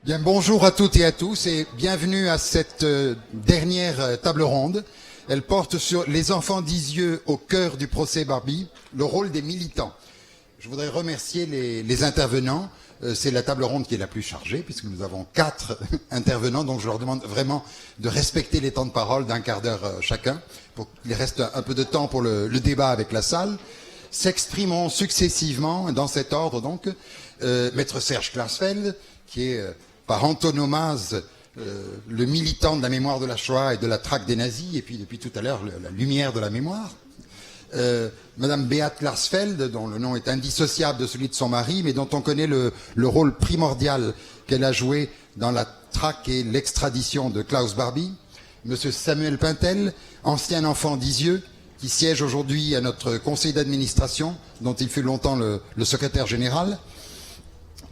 Bien, bonjour à toutes et à tous et bienvenue à cette dernière table ronde. Elle porte sur les enfants d'Isieux au cœur du procès Barbie, le rôle des militants. Je voudrais remercier les intervenants. C'est la table ronde qui est la plus chargée puisque nous avons 4 intervenants, donc je leur demande vraiment de respecter les temps de parole d'un quart d'heure chacun pour qu'il reste un peu de temps pour le débat avec la salle. S'exprimeront successivement, dans cet ordre donc, Maître Serge Klarsfeld, qui est par antonomase le militant de la mémoire de la Shoah et de la traque des nazis, et puis depuis tout à l'heure la lumière de la mémoire. Madame Beate Klarsfeld, dont le nom est indissociable de celui de son mari, mais dont on connaît le rôle primordial qu'elle a joué dans la traque et l'extradition de Klaus Barbie. Monsieur Samuel Pintel, ancien enfant d'Isieux, qui siège aujourd'hui à notre conseil d'administration, dont il fut longtemps le secrétaire général.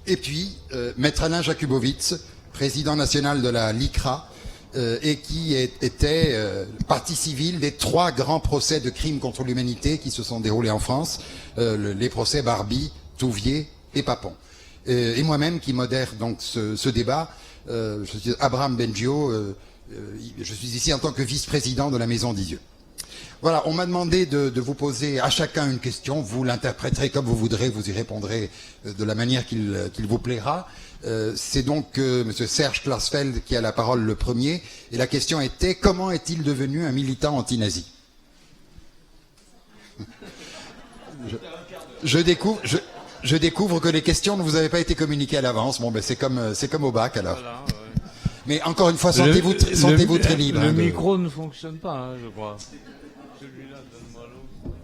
Et puis, Maître Alain Jakubowicz, président national de la LICRA, et qui était partie civile des 3 grands procès de crimes contre l'humanité qui se sont déroulés en France, les procès Barbie, Touvier et Papon. Et moi-même qui modère donc ce débat, je suis Abraham Bengio, je suis ici en tant que vice-président de la Maison d'Isieux. Voilà, on m'a demandé de vous poser à chacun une question, vous l'interpréterez comme vous voudrez, vous y répondrez de la manière qu'il vous plaira. C'est donc Monsieur Serge Klarsfeld qui a la parole le premier, et la question était: comment est-il devenu un militant anti-nazi? Je découvre que les questions ne vous avaient pas été communiquées à l'avance. Bon, ben c'est comme au bac alors. Voilà, ouais. Mais encore une fois, sentez-vous très libre. Le micro ne fonctionne pas, hein, je crois. Celui-là, donne-moi l'autre.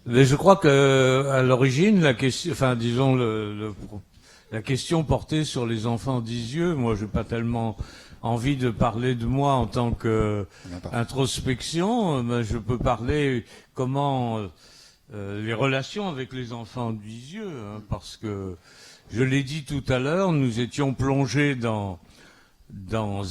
Mais je crois que à l'origine, la question, enfin disons la question portait sur les enfants d'Isieux. Moi, j'ai pas tellement envie de parler de moi en tant que introspection, mais je peux parler comment les relations avec les enfants d'Isieux, hein, parce que je l'ai dit tout à l'heure, nous étions plongés dans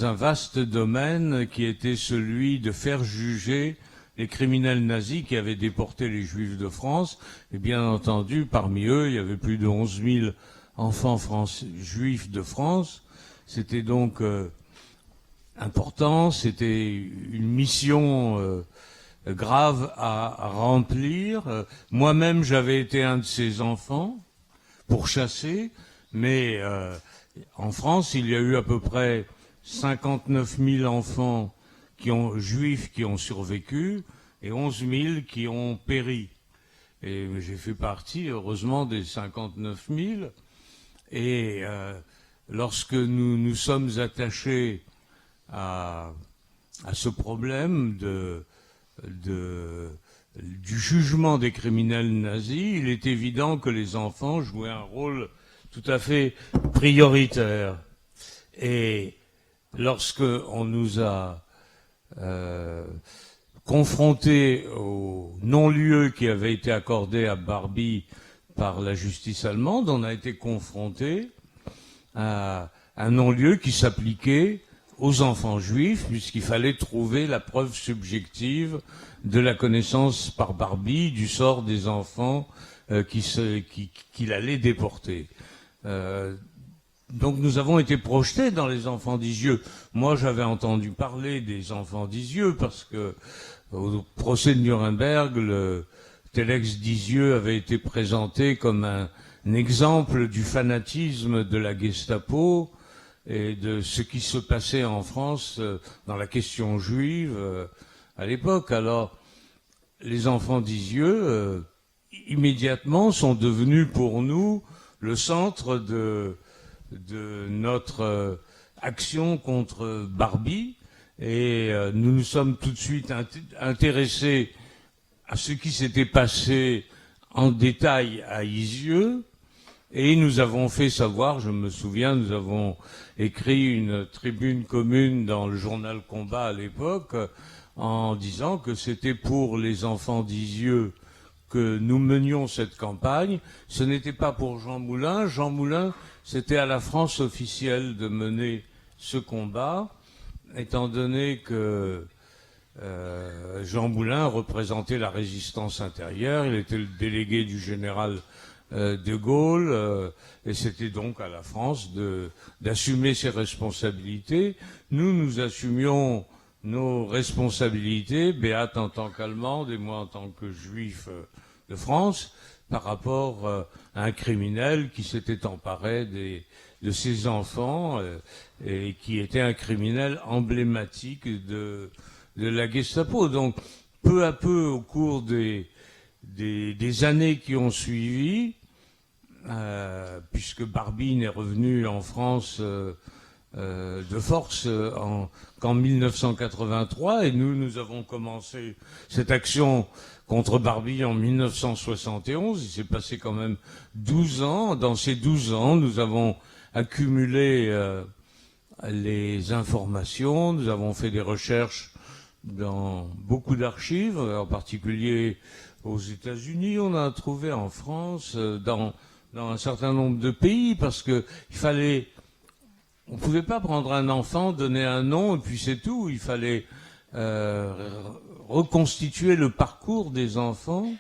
un vaste domaine qui était celui de faire juger les criminels nazis qui avaient déporté les Juifs de France. Et bien entendu, parmi eux, il y avait plus de 11 000 enfants juifs de France. C'était donc important, c'était une mission grave à remplir. Moi-même, j'avais été un de ces enfants pourchassés, mais en France, il y a eu à peu près 59 000 enfants juifs qui ont survécu et 11 000 qui ont péri. Et j'ai fait partie, heureusement, des 59 000. Et lorsque nous sommes attachés à ce problème du jugement des criminels nazis, il est évident que les enfants jouaient un rôle tout à fait prioritaire. Et lorsque on nous a confrontés au non-lieu qui avait été accordé à Barbie par la justice allemande, on a été confrontés à un non-lieu qui s'appliquait aux enfants juifs, puisqu'il fallait trouver la preuve subjective de la connaissance par Barbie du sort des enfants qu'il allait déporter. Donc nous avons été projetés dans les enfants d'Isieux. Moi, j'avais entendu parler des enfants d'Isieux parce que au procès de Nuremberg, le Telex d'Isieux avait été présenté comme un exemple du fanatisme de la Gestapo et de ce qui se passait en France dans la question juive à l'époque. Alors, les enfants d'Isieux, immédiatement, sont devenus pour nous le centre de notre action contre Barbie, et nous nous sommes tout de suite intéressés à ce qui s'était passé en détail à Isieux, et nous avons fait savoir, je me souviens, nous avons écrit une tribune commune dans le journal Combat à l'époque, en disant que c'était pour les enfants d'Isieux que nous menions cette campagne. Ce n'était pas pour Jean Moulin. Jean Moulin, c'était à la France officielle de mener ce combat, étant donné que Jean Moulin représentait la résistance intérieure, il était le délégué du général de Gaulle, et c'était donc à la France d'assumer ses responsabilités. Nous assumions nos responsabilités, Beate en tant qu'Allemande et moi en tant que Juif de France, par rapport à un criminel qui s'était emparé de ses enfants et qui était un criminel emblématique de la Gestapo. Donc, peu à peu, au cours des années qui ont suivi, puisque Barbine est revenu en France de force qu'en 1983, et nous avons commencé cette action contre Barbie en 1971. Il s'est passé quand même 12 ans. Dans ces 12 ans, nous avons accumulé les informations, nous avons fait des recherches dans beaucoup d'archives, en particulier aux États-Unis, on a trouvé en France, dans un certain nombre de pays, parce que on pouvait pas prendre un enfant, donner un nom et puis c'est tout. Il fallait reconstituer le parcours des enfants.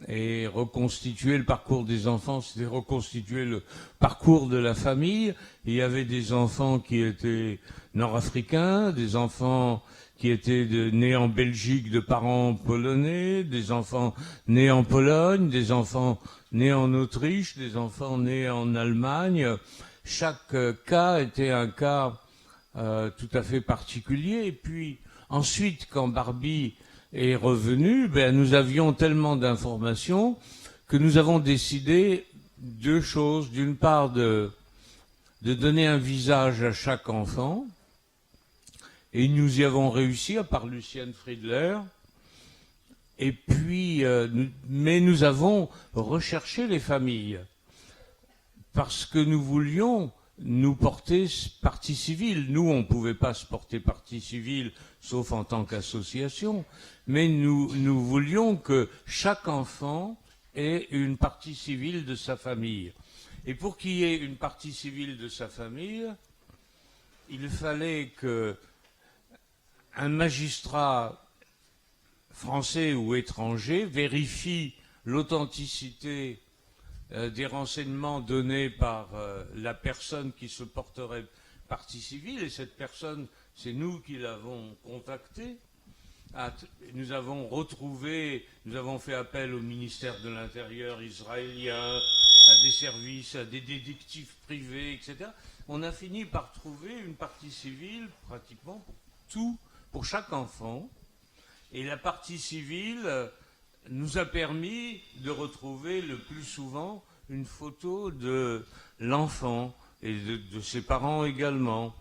Et reconstituer le parcours des enfants, c'était reconstituer le parcours de la famille. Il y avait des enfants qui étaient nord-africains, des enfants qui étaient nés en Belgique de parents polonais, des enfants nés en Pologne, des enfants nés en Autriche, des enfants nés en Allemagne. Chaque cas était un cas tout à fait particulier. Et puis ensuite, quand Barbie est revenu, nous avions tellement d'informations que nous avons décidé deux choses. D'une part, de donner un visage à chaque enfant, et nous y avons réussi, à part Lucienne Friedler. Et puis, mais nous avons recherché les familles, parce que nous voulions nous porter partie civile. Nous, on ne pouvait pas se porter partie civile, sauf en tant qu'association, mais nous voulions que chaque enfant ait une partie civile de sa famille. Et pour qu'il y ait une partie civile de sa famille, il fallait que un magistrat français ou étranger vérifie l'authenticité des renseignements donnés par la personne qui se porterait partie civile, et cette personne, c'est nous qui l'avons contactée. Nous avons fait appel au ministère de l'Intérieur israélien, à des services, à des détectives privés, etc. On a fini par trouver une partie civile pratiquement pour chaque enfant, et la partie civile nous a permis de retrouver le plus souvent une photo de l'enfant et de ses parents également.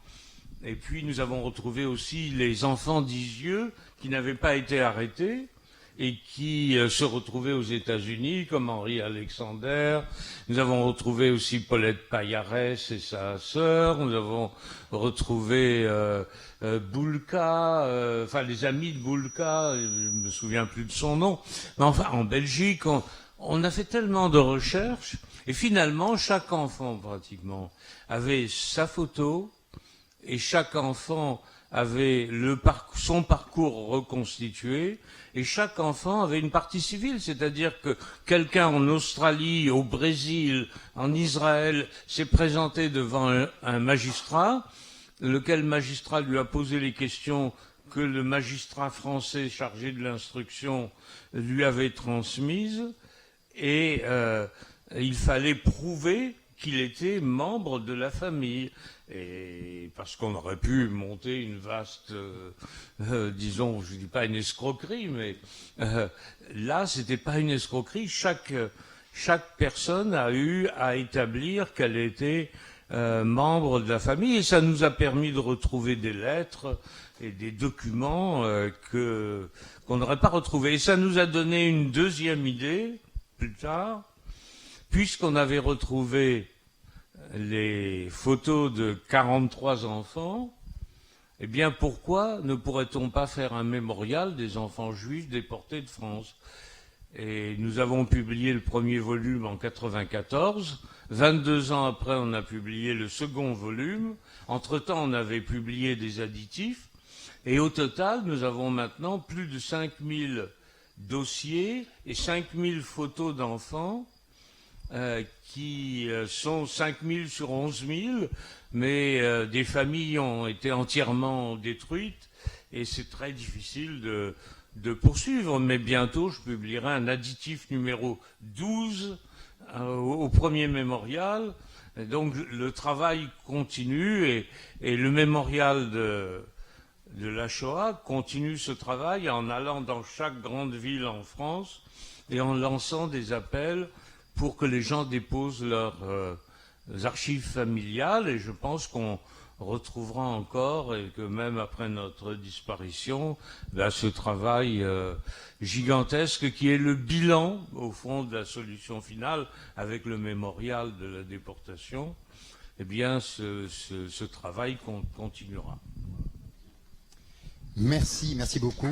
Et puis nous avons retrouvé aussi les enfants d'Isieux qui n'avaient pas été arrêtés et qui se retrouvaient aux États-Unis, comme Henri Alexander. Nous avons retrouvé aussi Paulette Payarès et sa sœur. Nous avons retrouvé Boulka, les amis de Boulka, je ne me souviens plus de son nom. Mais enfin, en Belgique, on a fait tellement de recherches, et finalement, chaque enfant, pratiquement, avait sa photo, et chaque enfant avait son parcours reconstitué, et chaque enfant avait une partie civile, c'est-à-dire que quelqu'un en Australie, au Brésil, en Israël, s'est présenté devant un magistrat, lequel magistrat lui a posé les questions que le magistrat français chargé de l'instruction lui avait transmises, et il fallait prouver qu'il était membre de la famille. Et parce qu'on aurait pu monter une vaste, disons, je dis pas une escroquerie, mais là, c'était pas une escroquerie. Chaque personne a eu à établir qu'elle était membre de la famille, et ça nous a permis de retrouver des lettres et des documents qu'on n'aurait pas retrouvés. Et ça nous a donné une deuxième idée, plus tard, puisqu'on avait retrouvé les photos de 43 enfants, eh bien pourquoi ne pourrait-on pas faire un mémorial des enfants juifs déportés de France? Et nous avons publié le premier volume en 1994. 22 ans après, on a publié le second volume. Entre-temps, on avait publié des additifs. Et au total, nous avons maintenant plus de 5000 dossiers et 5000 photos d'enfants qui sont 5000 sur 11 000, mais des familles ont été entièrement détruites et c'est très difficile de poursuivre. Mais bientôt, je publierai un additif numéro 12 au premier mémorial. Et donc le travail continue et le mémorial de la Shoah continue ce travail en allant dans chaque grande ville en France et en lançant des appels pour que les gens déposent leurs archives familiales. Et je pense qu'on retrouvera encore, et que même après notre disparition, là, ce travail gigantesque qui est le bilan, au fond, de la solution finale avec le mémorial de la déportation, eh bien, ce travail continuera. Merci, merci beaucoup.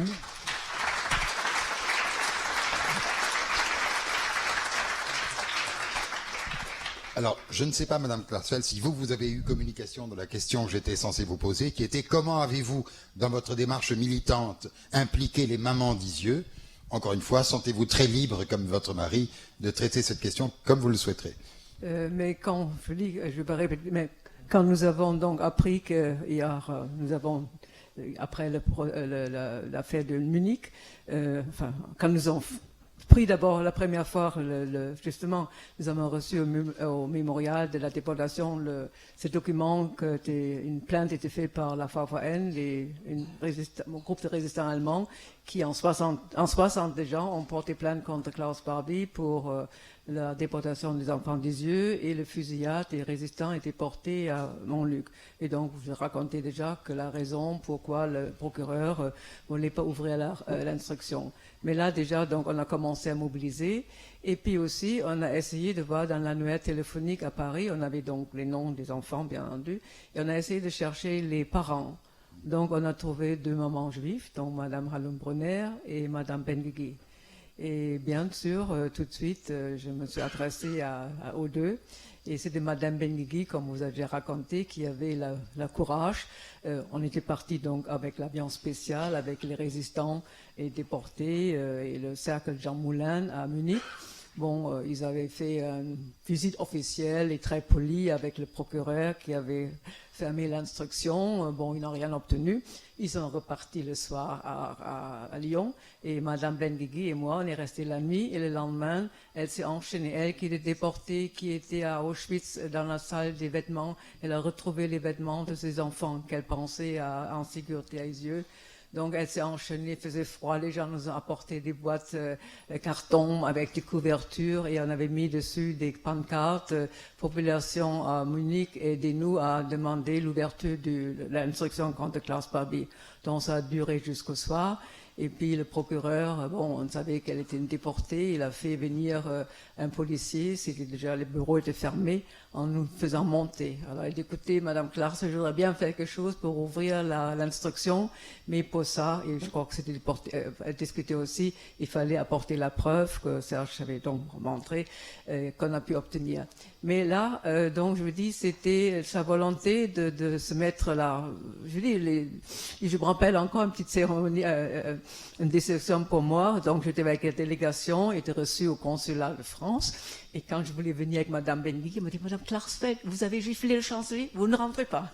Alors, je ne sais pas, Madame Klarsfeld, si vous avez eu communication de la question que j'étais censé vous poser, qui était comment avez-vous, dans votre démarche militante, impliqué les mamans d'Isieux? Encore une fois, sentez-vous très libre, comme votre mari, de traiter cette question comme vous le souhaiterez. Mais quand, je vais pas répéter, mais quand nous avons donc appris qu'hier, nous avons, après l'affaire de Munich, quand nous avons pris d'abord la première fois, justement, nous avons reçu au mémorial de la déportation ce document qu'une plainte était faite par la VVN, un groupe de résistants allemands qui en 60 déjà ont porté plainte contre Klaus Barbie pour la déportation des enfants d'Isieux et le fusillade des résistants était porté à Montluc. Et donc, je racontais déjà que la raison pourquoi le procureur ne voulait pas ouvrir l'instruction. Mais là, déjà, donc, on a commencé à mobiliser. Et puis aussi, on a essayé de voir dans l'annuaire téléphonique à Paris, on avait donc les noms des enfants, bien entendu, et on a essayé de chercher les parents. Donc, on a trouvé 2 mamans juives, donc Madame Hallum-Brunner et Madame Benguigui. Et bien sûr, tout de suite, je me suis adressée aux 2. Et c'était Madame Benguigui, comme vous avez raconté, qui avait la courage. On était parti donc avec l'avion spécial, avec les résistants et déportés, et le cercle Jean Moulin à Munich. Bon, ils avaient fait une visite officielle et très polie avec le procureur qui avait fermé l'instruction. Bon, ils n'ont rien obtenu. Ils sont repartis le soir à Lyon. Et Madame Benguigui et moi, on est restés la nuit. Et le lendemain, elle s'est enchaînée. Elle qui était déportée, qui était à Auschwitz dans la salle des vêtements. Elle a retrouvé les vêtements de ses enfants qu'elle pensait en sécurité à Isieux. Donc elle s'est enchaînée, il faisait froid, les gens nous ont apporté des boîtes carton avec des couvertures et on avait mis dessus des pancartes, population à Munich, aidez-nous à demander l'ouverture de l'instruction contre Klaus Barbie. Donc ça a duré jusqu'au soir. Et puis le procureur, bon, on savait qu'elle était une déportée, il a fait venir un policier, c'était déjà, les bureaux étaient fermés, en nous faisant monter. Alors il dit, écoutez, Madame Klars, je voudrais bien faire quelque chose pour ouvrir l'instruction, mais pour ça, et je crois que c'était discuté aussi, il fallait apporter la preuve que Serge avait donc montré, qu'on a pu obtenir. Mais là, donc je vous dis, c'était sa volonté de se mettre là. Je dis, je me rappelle encore une petite cérémonie, une déception pour moi. Donc j'étais avec la délégation, j'étais reçue au consulat de France. Et quand je voulais venir avec Madame Benguigui, elle m'a dit, Madame Klarsfeld, vous avez giflé le chancelier, vous ne rentrez pas.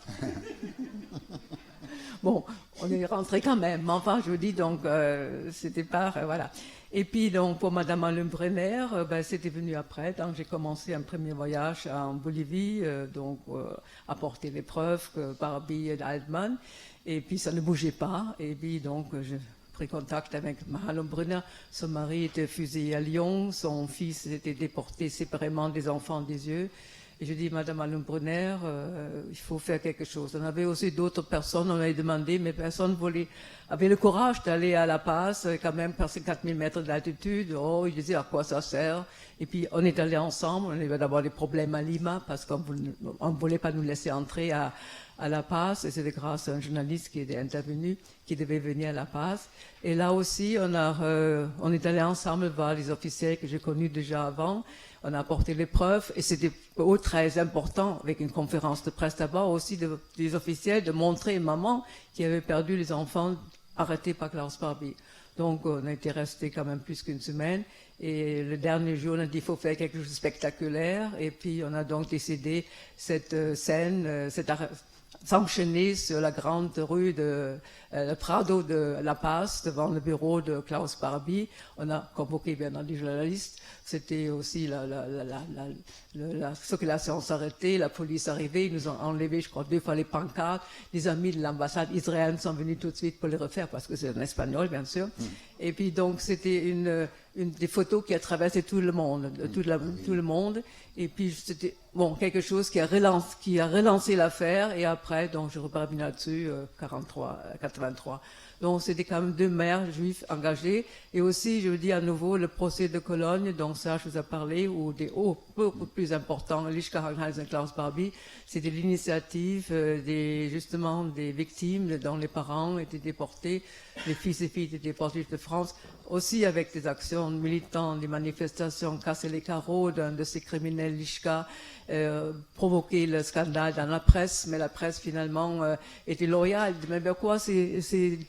Bon, on est rentré quand même. Enfin, je vous dis, donc, c'était pas, voilà. Et puis, donc, pour Madame Hallum-Brunner, c'était venu après. Donc, j'ai commencé un premier voyage en Bolivie, apporter les preuves que Barbie et Altman. Et puis, ça ne bougeait pas. Et puis, donc, j'ai pris contact avec Hallum-Brunner. Son mari était fusillé à Lyon. Son fils était déporté séparément des enfants d'Isieux. Et je dis, Madame Hallum-Brunner, il faut faire quelque chose. On avait aussi d'autres personnes, on avait demandé, mais personne avait le courage d'aller à La Paz, quand même, passer 4000 mètres d'altitude. Oh, il disait, à quoi ça sert? Et puis, on est allés ensemble. On avait d'abord des problèmes à Lima, parce qu'on ne voulait pas nous laisser entrer à La Paz. Et c'était grâce à un journaliste qui était intervenu, qui devait venir à La Paz. Et là aussi, on est allés ensemble voir les officiels que j'ai connus déjà avant. on a apporté les preuves, et c'était très important, avec une conférence de presse d'abord, aussi des officiels, de montrer maman qui avait perdu les enfants arrêtés par Klaus Barbie. Donc, on a été resté quand même plus qu'une semaine. Et le dernier jour, on a dit qu'il faut faire quelque chose de spectaculaire. Et puis, on a donc décidé cette scène, s'enchaîner sur la grande rue de le Prado de La Paz, devant le bureau de Klaus Barbie. On a convoqué bien entendu les journalistes. C'était aussi la circulation s'arrêtait, la police arrivait, ils nous ont enlevé, je crois, 2 fois les pancartes. Les amis de l'ambassade israélienne sont venus tout de suite pour les refaire, parce que c'est en espagnol, bien sûr. Et puis donc, c'était une des photos qui a traversé tout le monde, tout le monde. Et puis, c'était quelque chose qui a relancé l'affaire. Et après, donc, je repars bien là-dessus, 83. Donc, c'était quand même 2 maires juifs engagés. Et aussi, je vous dis à nouveau, le procès de Cologne, donc ça, je vous ai parlé, ou beaucoup plus important, Lischka Hagenheim et Klaus Barbie, c'était l'initiative justement des victimes dont les parents étaient déportés, les fils et filles étaient déportés de France, aussi avec des actions militantes, des manifestations, casser les carreaux d'un de ces criminels Lischka, provoquer le scandale dans la presse, mais la presse finalement était loyale. Mais quoi, c'est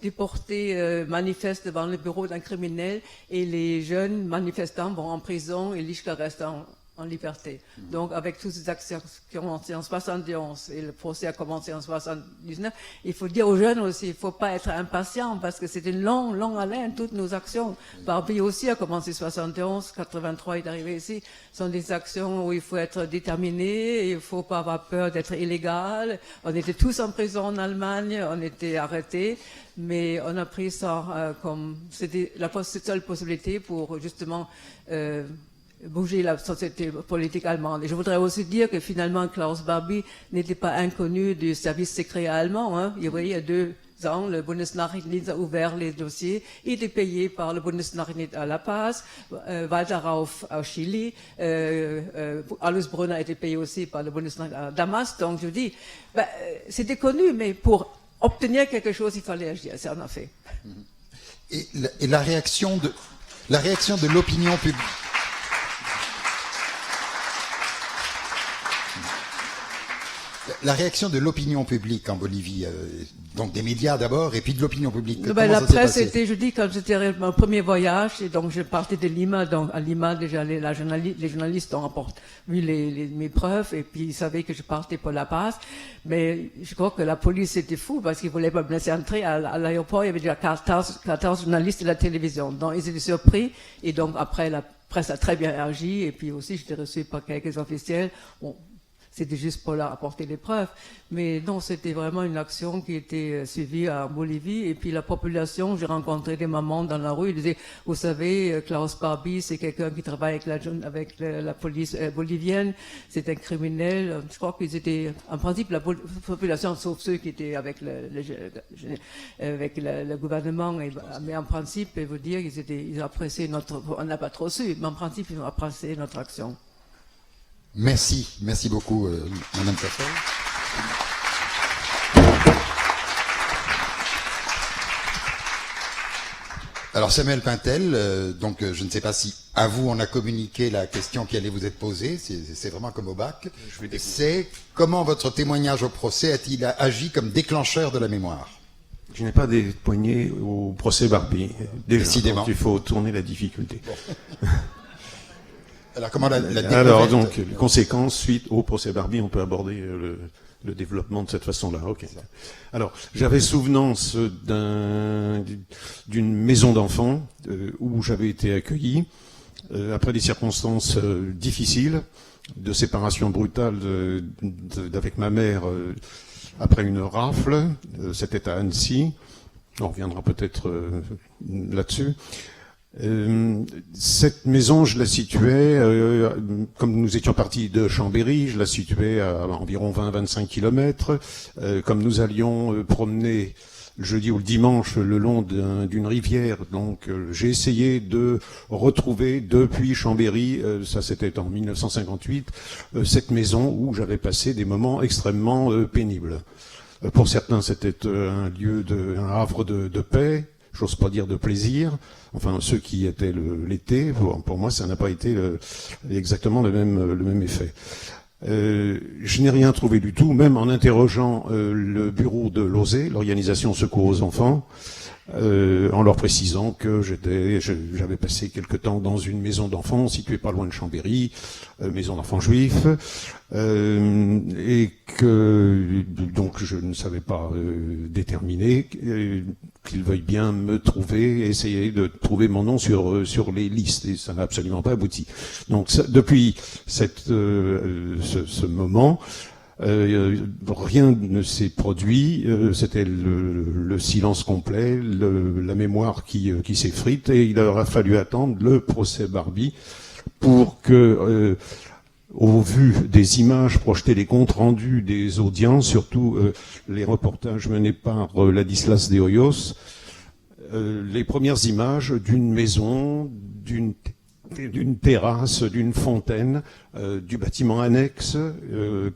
déportés manifestent devant le bureau d'un criminel et les jeunes manifestants vont en prison et Lischka reste en liberté. Donc, avec toutes ces actions qui ont commencé en 71 et le procès a commencé en 79, il faut dire aux jeunes aussi, il faut pas être impatient parce que c'est une longue haleine, toutes nos actions. Barbie aussi a commencé en 71, 83 est arrivé ici. Ce sont des actions où il faut être déterminé, il faut pas avoir peur d'être illégal. On était tous en prison en Allemagne, on était arrêtés, mais on a pris ça comme, c'était la seule possibilité pour justement, bouger la société politique allemande. Et je voudrais aussi dire que finalement Klaus Barbie n'était pas inconnu du service secret allemand. Hein. Vous voyez, il y a 2 ans, le Bundesnachrichtendienst a ouvert les dossiers. Il était payé par le Bundesnachrichtendienst à La Paz, Walter Rauf à Chili, Alois Brunner a été payé aussi par le Bundesnachrichtendienst à Damas. Donc je dis, c'était connu, mais pour obtenir quelque chose, il fallait agir. Ça on a fait. Et la réaction de l'opinion publique. La réaction de l'opinion publique en Bolivie, donc des médias d'abord, et puis de l'opinion publique. La presse était, je dis, quand j'étais mon premier voyage, et donc je partais de Lima, donc à Lima déjà les journalistes ont vu mes preuves, et puis ils savaient que je partais pour La Paz, mais je crois que la police était fou parce qu'ils voulaient pas me laisser entrer à l'aéroport, il y avait déjà 14 journalistes de la télévision, donc ils étaient surpris, et donc après la presse a très bien réagi, et puis aussi j'étais reçu par quelques officiels. Bon, c'était juste pour leur apporter des preuves. Mais non, c'était vraiment une action qui était suivie en Bolivie. Et puis la population, j'ai rencontré des mamans dans la rue, ils disaient, vous savez, Klaus Barbie, c'est quelqu'un qui travaille avec la police bolivienne, c'est un criminel. Je crois qu'ils étaient, en principe, la population, sauf ceux qui étaient avec le gouvernement, mais en principe, je veux vous dire, ils appréciaient on n'a pas trop su, mais en principe, ils ont apprécié notre action. Merci beaucoup, Madame Cassel. Alors Samuel Pintel, donc je ne sais pas si à vous on a communiqué la question qui allait vous être posée, c'est vraiment comme au bac. C'est comment votre témoignage au procès a-t-il agi comme déclencheur de la mémoire? Je n'ai pas témoigné au procès Barbie. Déjà, décidément. Donc il faut tourner la difficulté. Bon. Alors, comment la découverte... Alors, donc, les conséquences suite au procès Barbie, on peut aborder le développement de cette façon-là. Ok. Alors, j'avais souvenance d'une maison d'enfants où j'avais été accueilli après des circonstances difficiles, de séparation brutale avec ma mère après une rafle. C'était à Annecy. On reviendra peut-être là-dessus. Cette maison, je la situais, comme nous étions partis de Chambéry, je la situais à environ 20-25 kilomètres. Comme nous allions promener le jeudi ou le dimanche le long d'une rivière, donc j'ai essayé de retrouver depuis Chambéry, ça c'était en 1958, cette maison où j'avais passé des moments extrêmement pénibles. Pour certains, c'était un havre de paix. j'ose pas dire de plaisir. Enfin, ceux qui étaient l'été, pour moi, ça n'a pas été exactement le même effet. Je n'ai rien trouvé du tout, même en interrogeant le bureau de l'OSE, l'organisation Secours aux enfants, en leur précisant que j'avais passé quelque temps dans une maison d'enfants située pas loin de Chambéry, maison d'enfants juifs, et que donc je ne savais pas déterminer qu'ils veuillent bien me trouver, essayer de trouver mon nom sur les listes, et ça n'a absolument pas abouti. Donc depuis ce moment, rien ne s'est produit, c'était le silence complet, la mémoire qui s'effrite, et il aura fallu attendre le procès Barbie pour que, au vu des images projetées, des comptes rendus des audiences, surtout les reportages menés par Ladislas de Hoyos, les premières images d'une maison, d'une terrasse, d'une fontaine, du bâtiment annexe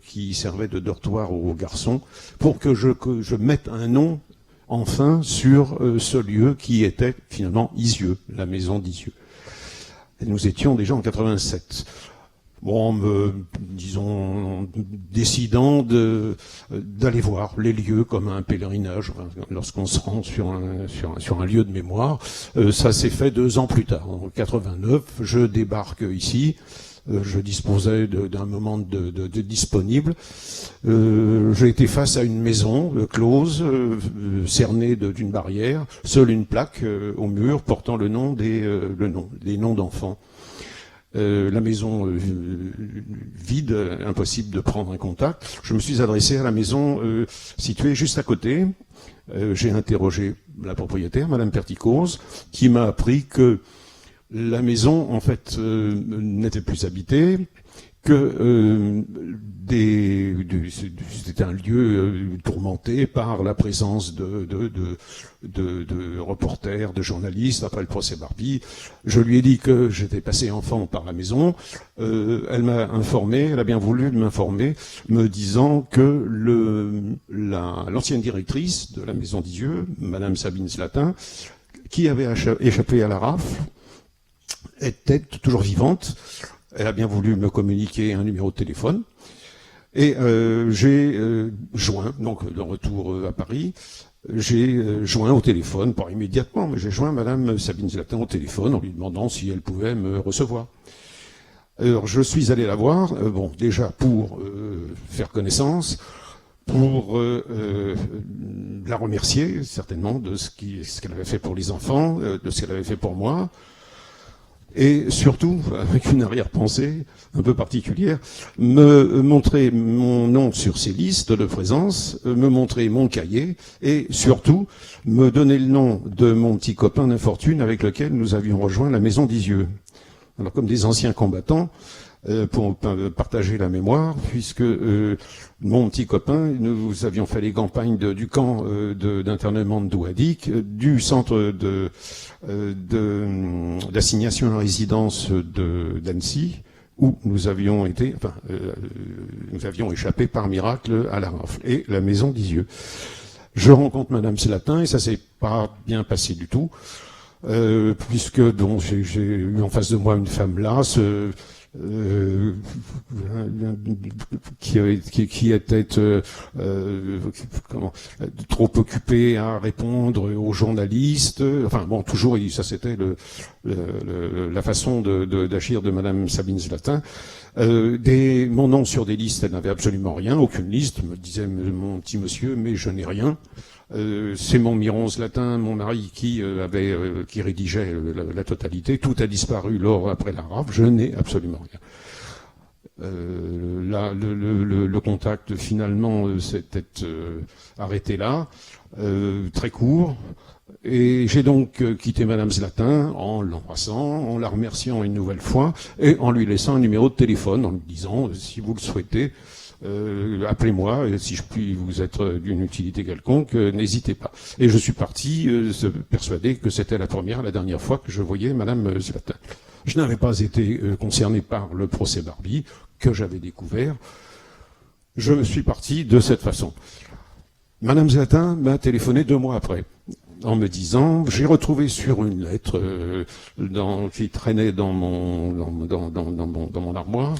qui servait de dortoir aux garçons, pour que je mette un nom enfin sur ce lieu qui était finalement Isieux, la maison d'Isieux. Et nous étions déjà en 87. Bon, disons, décidant d'aller voir les lieux comme un pèlerinage, lorsqu'on se rend sur un lieu de mémoire. Ça s'est fait 2 ans plus tard, en 89. Je débarque ici. Je disposais d'un moment de disponible. J'ai été face à une maison close, cernée d'une barrière, seule une plaque au mur portant des noms d'enfants. La maison vide, impossible de prendre un contact. Je me suis adressé à la maison située juste à côté. J'ai interrogé la propriétaire, Madame Perticose, qui m'a appris que la maison, en fait, n'était plus habitée, que c'était un lieu tourmenté par la présence de reporters, de journalistes après le procès Barbie. Je lui ai dit que j'étais passé enfant par la maison. Elle m'a informé, elle a bien voulu m'informer, me disant que l'ancienne directrice de la maison d'Isieux, Madame Sabine Zlatin, qui avait échappé à la rafle, était toujours vivante. Elle a bien voulu me communiquer un numéro de téléphone. Et j'ai joint, donc de retour à Paris, j'ai joint au téléphone, pas immédiatement, mais j'ai joint Madame Sabine Zlatin au téléphone en lui demandant si elle pouvait me recevoir. Alors je suis allé la voir, déjà pour faire connaissance, pour la remercier certainement de ce qu'elle avait fait pour les enfants, de ce qu'elle avait fait pour moi. Et surtout, avec une arrière-pensée un peu particulière, me montrer mon nom sur ces listes de présence, me montrer mon cahier, et surtout, me donner le nom de mon petit copain d'infortune avec lequel nous avions rejoint la maison d'Isieux. Alors, comme des anciens combattants, pour partager la mémoire, puisque mon petit copain, nous avions fait les campagnes du camp d'internement de Douadik, du centre d'assignation à résidence d'Annecy, où nous avions échappé par miracle à la rafle, et la maison d'Isieux. Je rencontre Madame Zlatin, et ça s'est pas bien passé du tout, puisque donc j'ai eu en face de moi une femme lasse, qui était trop occupé à répondre aux journalistes. Enfin bon, toujours ça c'était la façon d'agir de Madame Sabine Zlatin. Mon nom sur des listes, elle n'avait absolument rien, aucune liste, me disait mon petit monsieur, mais je n'ai rien. C'est mon Miron Zlatin, mon mari, qui rédigeait la totalité. Tout a disparu après la rafle. Je n'ai absolument rien. Le contact finalement s'était arrêté là, très court. Et j'ai donc quitté Madame Zlatin en l'embrassant, en la remerciant une nouvelle fois, et en lui laissant un numéro de téléphone, en lui disant si vous le souhaitez. Appelez-moi, et si je puis vous être d'une utilité quelconque, n'hésitez pas. Et je suis parti persuadé que c'était la dernière fois que je voyais Madame Zlatin. Je n'avais pas été concerné par le procès Barbie, que j'avais découvert. Je me suis parti de cette façon. Madame Zlatin m'a téléphoné 2 mois après. en me disant, j'ai retrouvé sur une lettre qui traînait dans mon armoire,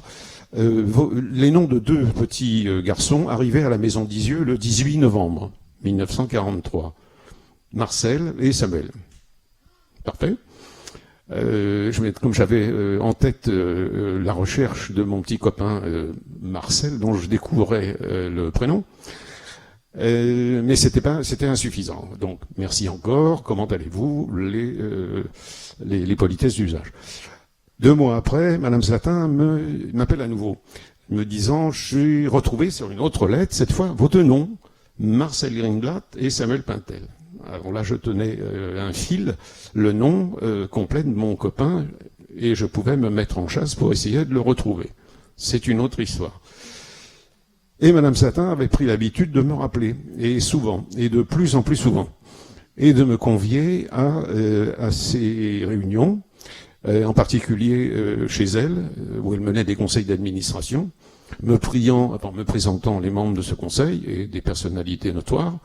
les noms de 2 petits garçons arrivés à la maison d'Isieux le 18 novembre 1943. Marcel et Samuel. Parfait. Comme j'avais en tête la recherche de mon petit copain Marcel, dont je découvrais le prénom, mais c'était insuffisant. Donc, merci encore. Comment allez-vous? Les politesses d'usage. 2 mois après, Madame Zlatin m'appelle à nouveau, me disant, j'ai retrouvé sur une autre lettre, cette fois, vos 2 noms, Marcel Greenblatt et Samuel Pintel. Alors là, je tenais un fil, le nom complet de mon copain, et je pouvais me mettre en chasse pour essayer de le retrouver. C'est une autre histoire. Et Madame Zlatin avait pris l'habitude de me rappeler, et souvent, et de plus en plus souvent, et de me convier à ces réunions, en particulier chez elle, où elle menait des conseils d'administration, me présentant les membres de ce conseil et des personnalités notoires,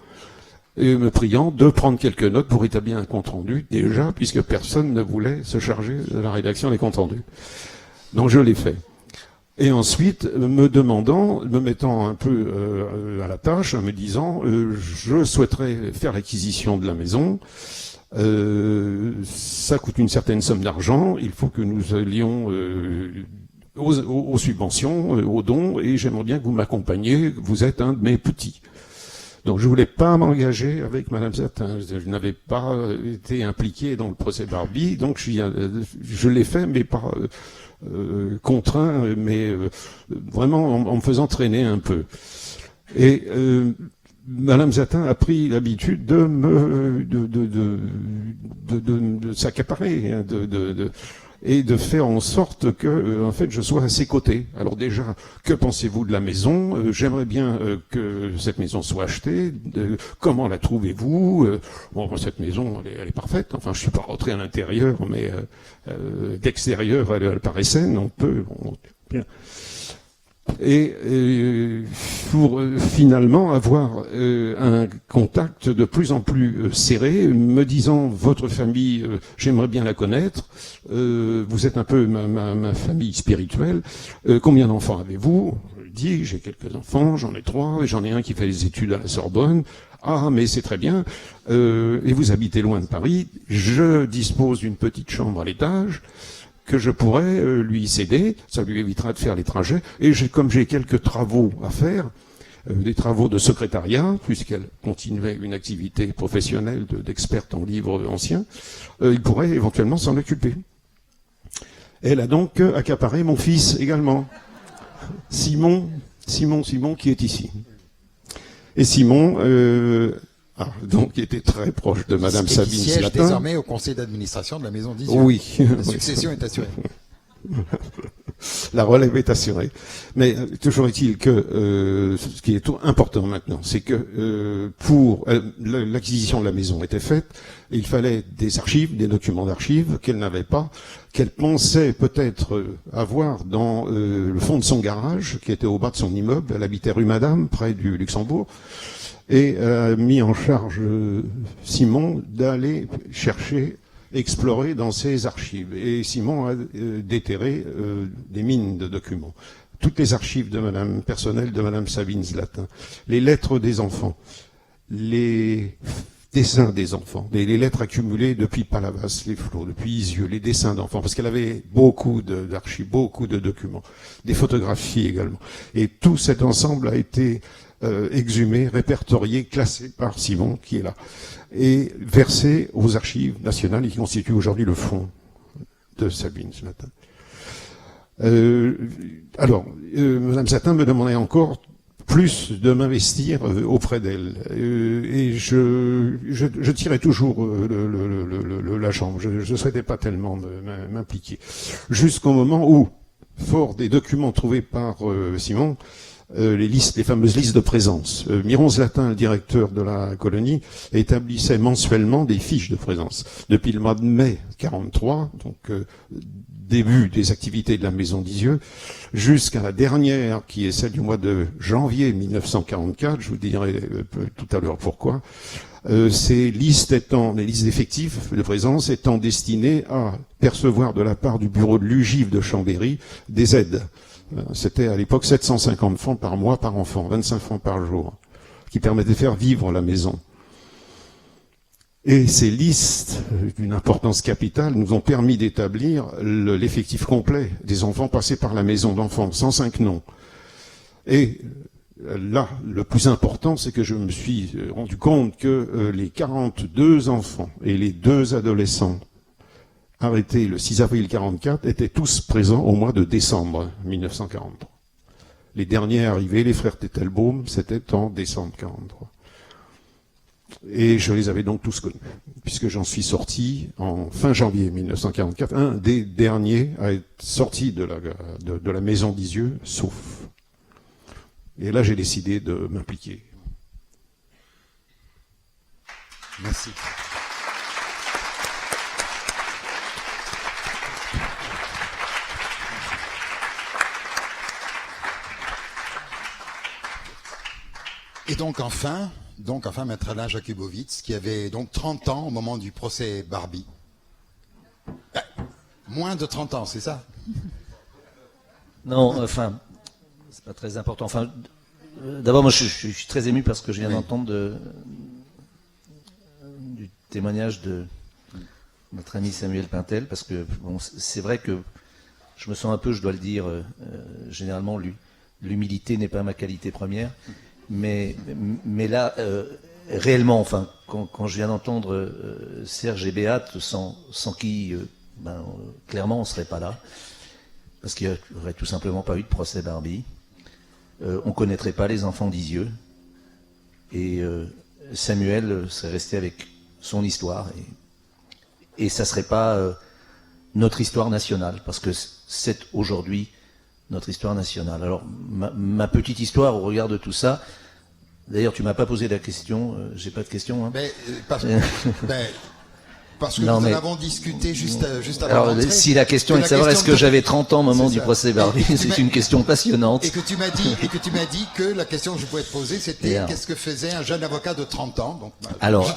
et me priant de prendre quelques notes pour établir un compte-rendu, déjà, puisque personne ne voulait se charger de la rédaction des comptes-rendus. Donc je l'ai fait. Et ensuite, me mettant un peu à la tâche, en me disant, je souhaiterais faire l'acquisition de la maison, ça coûte une certaine somme d'argent, il faut que nous allions aux subventions, aux dons, et j'aimerais bien que vous m'accompagniez, vous êtes un de mes petits. Donc je voulais pas m'engager avec Madame Zlatin, je n'avais pas été impliqué dans le procès Barbie, donc je l'ai fait, mais pas contraint, mais vraiment en me faisant traîner un peu. Et Madame Zlatin a pris l'habitude de s'accaparer, hein, et de faire en sorte que, en fait, je sois à ses côtés. Alors déjà, que pensez-vous de la maison? J'aimerais bien que cette maison soit achetée. Comment la trouvez-vous? Bon, cette maison, elle est parfaite. Enfin, je suis pas rentré à l'intérieur, mais d'extérieur, elle paraît saine. On peut. Bien. Et pour finalement avoir un contact de plus en plus serré, me disant, votre famille, j'aimerais bien la connaître, vous êtes un peu ma famille spirituelle, combien d'enfants avez-vous? Je lui dis, j'ai quelques enfants, j'en ai 3, j'en ai un qui fait des études à la Sorbonne. Ah, mais c'est très bien, et vous habitez loin de Paris, je dispose d'une petite chambre à l'étage, que je pourrais lui céder, ça lui évitera de faire les trajets, et comme j'ai quelques travaux à faire, des travaux de secrétariat, puisqu'elle continuait une activité professionnelle d'experte en livres anciens, il pourrait éventuellement s'en occuper. Elle a donc accaparé mon fils également, Simon, qui est ici. Et Simon, donc, il était très proche de Madame Sabine Zlatin. Siège désormais au conseil d'administration de la maison d'Isieux. Oui. La succession est assurée. La relève est assurée. Mais toujours est-il que ce qui est tout important maintenant, c'est que pour l'acquisition de la maison était faite, il fallait des archives, des documents d'archives qu'elle n'avait pas, qu'elle pensait peut-être avoir dans le fond de son garage, qui était au bas de son immeuble. Elle habitait rue Madame, près du Luxembourg. Et a mis en charge Simon d'aller chercher, explorer dans ses archives. Et Simon a déterré des mines de documents. Toutes les archives de Madame personnelles de Madame Sabine Zlatin, les lettres des enfants, les dessins des enfants, les lettres accumulées depuis Palavas, les Flots, depuis Isieux, les dessins d'enfants, parce qu'elle avait beaucoup d'archives, beaucoup de documents, des photographies également. Et tout cet ensemble a été exhumé, répertorié, classé par Simon, qui est là, et versé aux archives nationales, et qui constituent aujourd'hui le fonds de Sabine Zlatin. Madame Zlatin me demandait encore plus de m'investir auprès d'elle, et je tirais toujours la jambe. Je ne souhaitais pas tellement m'impliquer, jusqu'au moment où, fort des documents trouvés par Simon, les fameuses listes de présence. Miron Zlatin, le directeur de la colonie, établissait mensuellement des fiches de présence. Depuis le mois de mai 43, donc début des activités de la maison d'Isieux, jusqu'à la dernière, qui est celle du mois de janvier 1944, je vous dirai tout à l'heure pourquoi, Ces listes les listes d'effectifs de présence étant destinées à percevoir de la part du bureau de l'UGIF de Chambéry des aides. C'était à l'époque 750 francs par mois par enfant, 25 francs par jour, qui permettaient de faire vivre la maison. Et ces listes, d'une importance capitale, nous ont permis d'établir l'effectif complet des enfants passés par la maison d'enfants, 105 noms. Et là, le plus important, c'est que je me suis rendu compte que les 42 enfants et les 2 adolescents arrêtés le 6 avril 1944 étaient tous présents au mois de décembre 1943. Les derniers arrivés, les frères Tettelbaum, c'était en décembre 1943. Et je les avais donc tous connus, puisque j'en suis sorti en fin janvier 1944, un des derniers à être sorti de la maison d'Isieux, sauf. Et là, j'ai décidé de m'impliquer. Merci. Et donc enfin, Maître Alain Jakubowicz, qui avait donc 30 ans au moment du procès Barbie. Moins de 30 ans, c'est ça? Non, enfin, c'est pas très important. Enfin, d'abord, moi, je suis très ému parce que je viens d'entendre du témoignage de notre ami Samuel Pintel, parce que bon, c'est vrai que je me sens un peu, je dois le dire, généralement, l'humilité n'est pas ma qualité première. Mais là, réellement, enfin, quand je viens d'entendre Serge et Béate, sans qui, clairement, on ne serait pas là, parce qu'il n'y aurait tout simplement pas eu de procès Barbie. On ne connaîtrait pas les enfants d'Isieux, et Samuel serait resté avec son histoire, et ça ne serait pas notre histoire nationale, parce que c'est aujourd'hui notre histoire nationale. Alors, ma petite histoire au regard de tout ça, d'ailleurs, tu m'as pas posé la question, j'ai pas de question. Hein. Parce que nous en avons discuté juste avant. Alors, l'entrée, si la question est de savoir est-ce que j'avais 30 ans au moment du procès Barbie, c'est une question passionnante. Et que tu m'as dit que la question que je pouvais te poser, c'était qu'est-ce que faisait un jeune avocat de 30 ans. Donc, alors,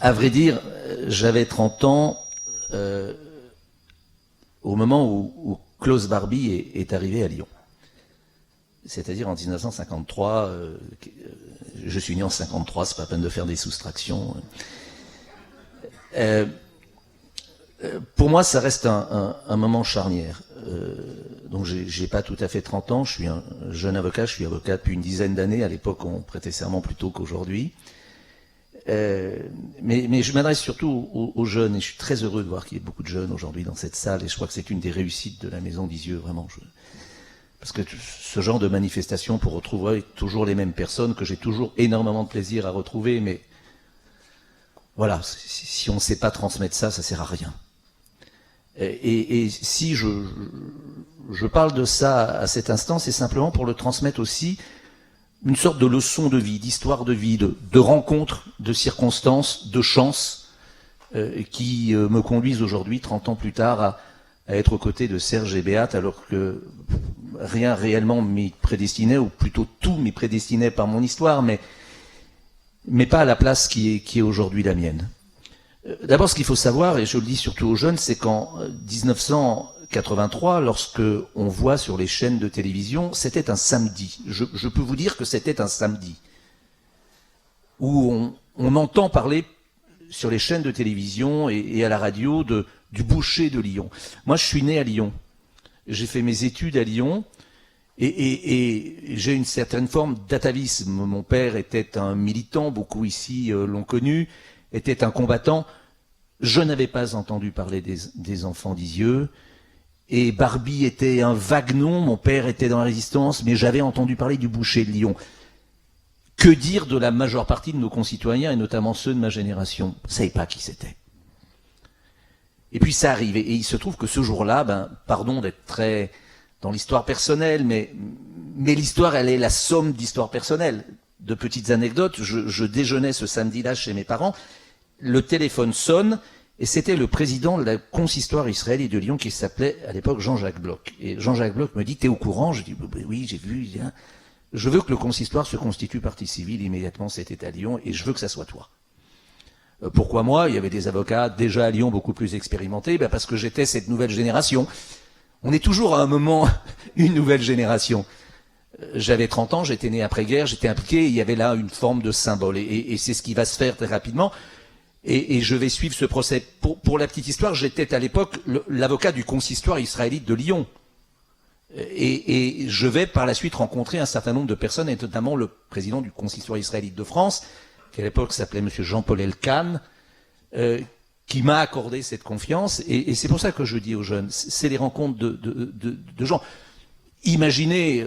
à vrai dire, j'avais 30 ans au moment où Klaus Barbie est arrivé à Lyon. C'est-à-dire en 1953, je suis né en 53, c'est pas la peine de faire des soustractions. Pour moi, ça reste un moment charnière. Donc j'ai pas tout à fait 30 ans, je suis un jeune avocat, je suis avocat depuis une dizaine d'années, à l'époque on prêtait serment plus tôt qu'aujourd'hui. Mais je m'adresse surtout aux jeunes, et je suis très heureux de voir qu'il y ait beaucoup de jeunes aujourd'hui dans cette salle, et je crois que c'est une des réussites de la Maison d'Isieux, vraiment. Parce que ce genre de manifestation pour retrouver toujours les mêmes personnes, que j'ai toujours énormément de plaisir à retrouver, mais voilà, si on ne sait pas transmettre ça, ça sert à rien. Et si je parle de ça à cet instant, c'est simplement pour le transmettre aussi une sorte de leçon de vie, d'histoire de vie, de rencontres, de circonstances, de chances qui me conduisent aujourd'hui, 30 ans plus tard, à être aux côtés de Serge et Béate, alors que rien réellement m'y prédestinait, ou plutôt tout m'y prédestinait par mon histoire, mais pas à la place qui est aujourd'hui la mienne. D'abord, ce qu'il faut savoir, et je le dis surtout aux jeunes, c'est qu'en 1983, lorsque on voit sur les chaînes de télévision, c'était un samedi. Je peux vous dire que c'était un samedi où on entend parler sur les chaînes de télévision et à la radio du boucher de Lyon. Moi, je suis né à Lyon. J'ai fait mes études à Lyon et j'ai une certaine forme d'atavisme. Mon père était un militant, beaucoup ici l'ont connu, était un combattant. Je n'avais pas entendu parler des enfants d'Isieux. Et Barbie était un vague nom, mon père était dans la résistance, mais j'avais entendu parler du boucher de Lyon. Que dire de la majeure partie de nos concitoyens, et notamment ceux de ma génération? Je ne savais pas qui c'était. Et puis ça arrive, et il se trouve que ce jour-là, pardon d'être très dans l'histoire personnelle, mais l'histoire, elle est la somme d'histoires personnelles. De petites anecdotes, je déjeunais ce samedi-là chez mes parents, le téléphone sonne, et c'était le président de la consistoire israélite de Lyon qui s'appelait à l'époque Jean-Jacques Bloch. Et Jean-Jacques Bloch me dit, t'es au courant? Je dis, oui, j'ai vu. Je veux que le consistoire se constitue partie civile immédiatement, c'était à Lyon, et je veux que ça soit toi. Pourquoi moi? Il y avait des avocats déjà à Lyon beaucoup plus expérimentés, parce que j'étais cette nouvelle génération. On est toujours à un moment une nouvelle génération. J'avais 30 ans, j'étais né après-guerre, j'étais impliqué, il y avait là une forme de symbole. Et c'est ce qui va se faire très rapidement. Et je vais suivre ce procès. Pour la petite histoire, j'étais à l'époque l'avocat du consistoire israélite de Lyon. Et je vais par la suite rencontrer un certain nombre de personnes, et notamment le président du consistoire israélite de France, qui à l'époque s'appelait M. Jean-Paul Elkann, qui m'a accordé cette confiance. Et c'est pour ça que je dis aux jeunes, c'est les rencontres de gens. Imaginez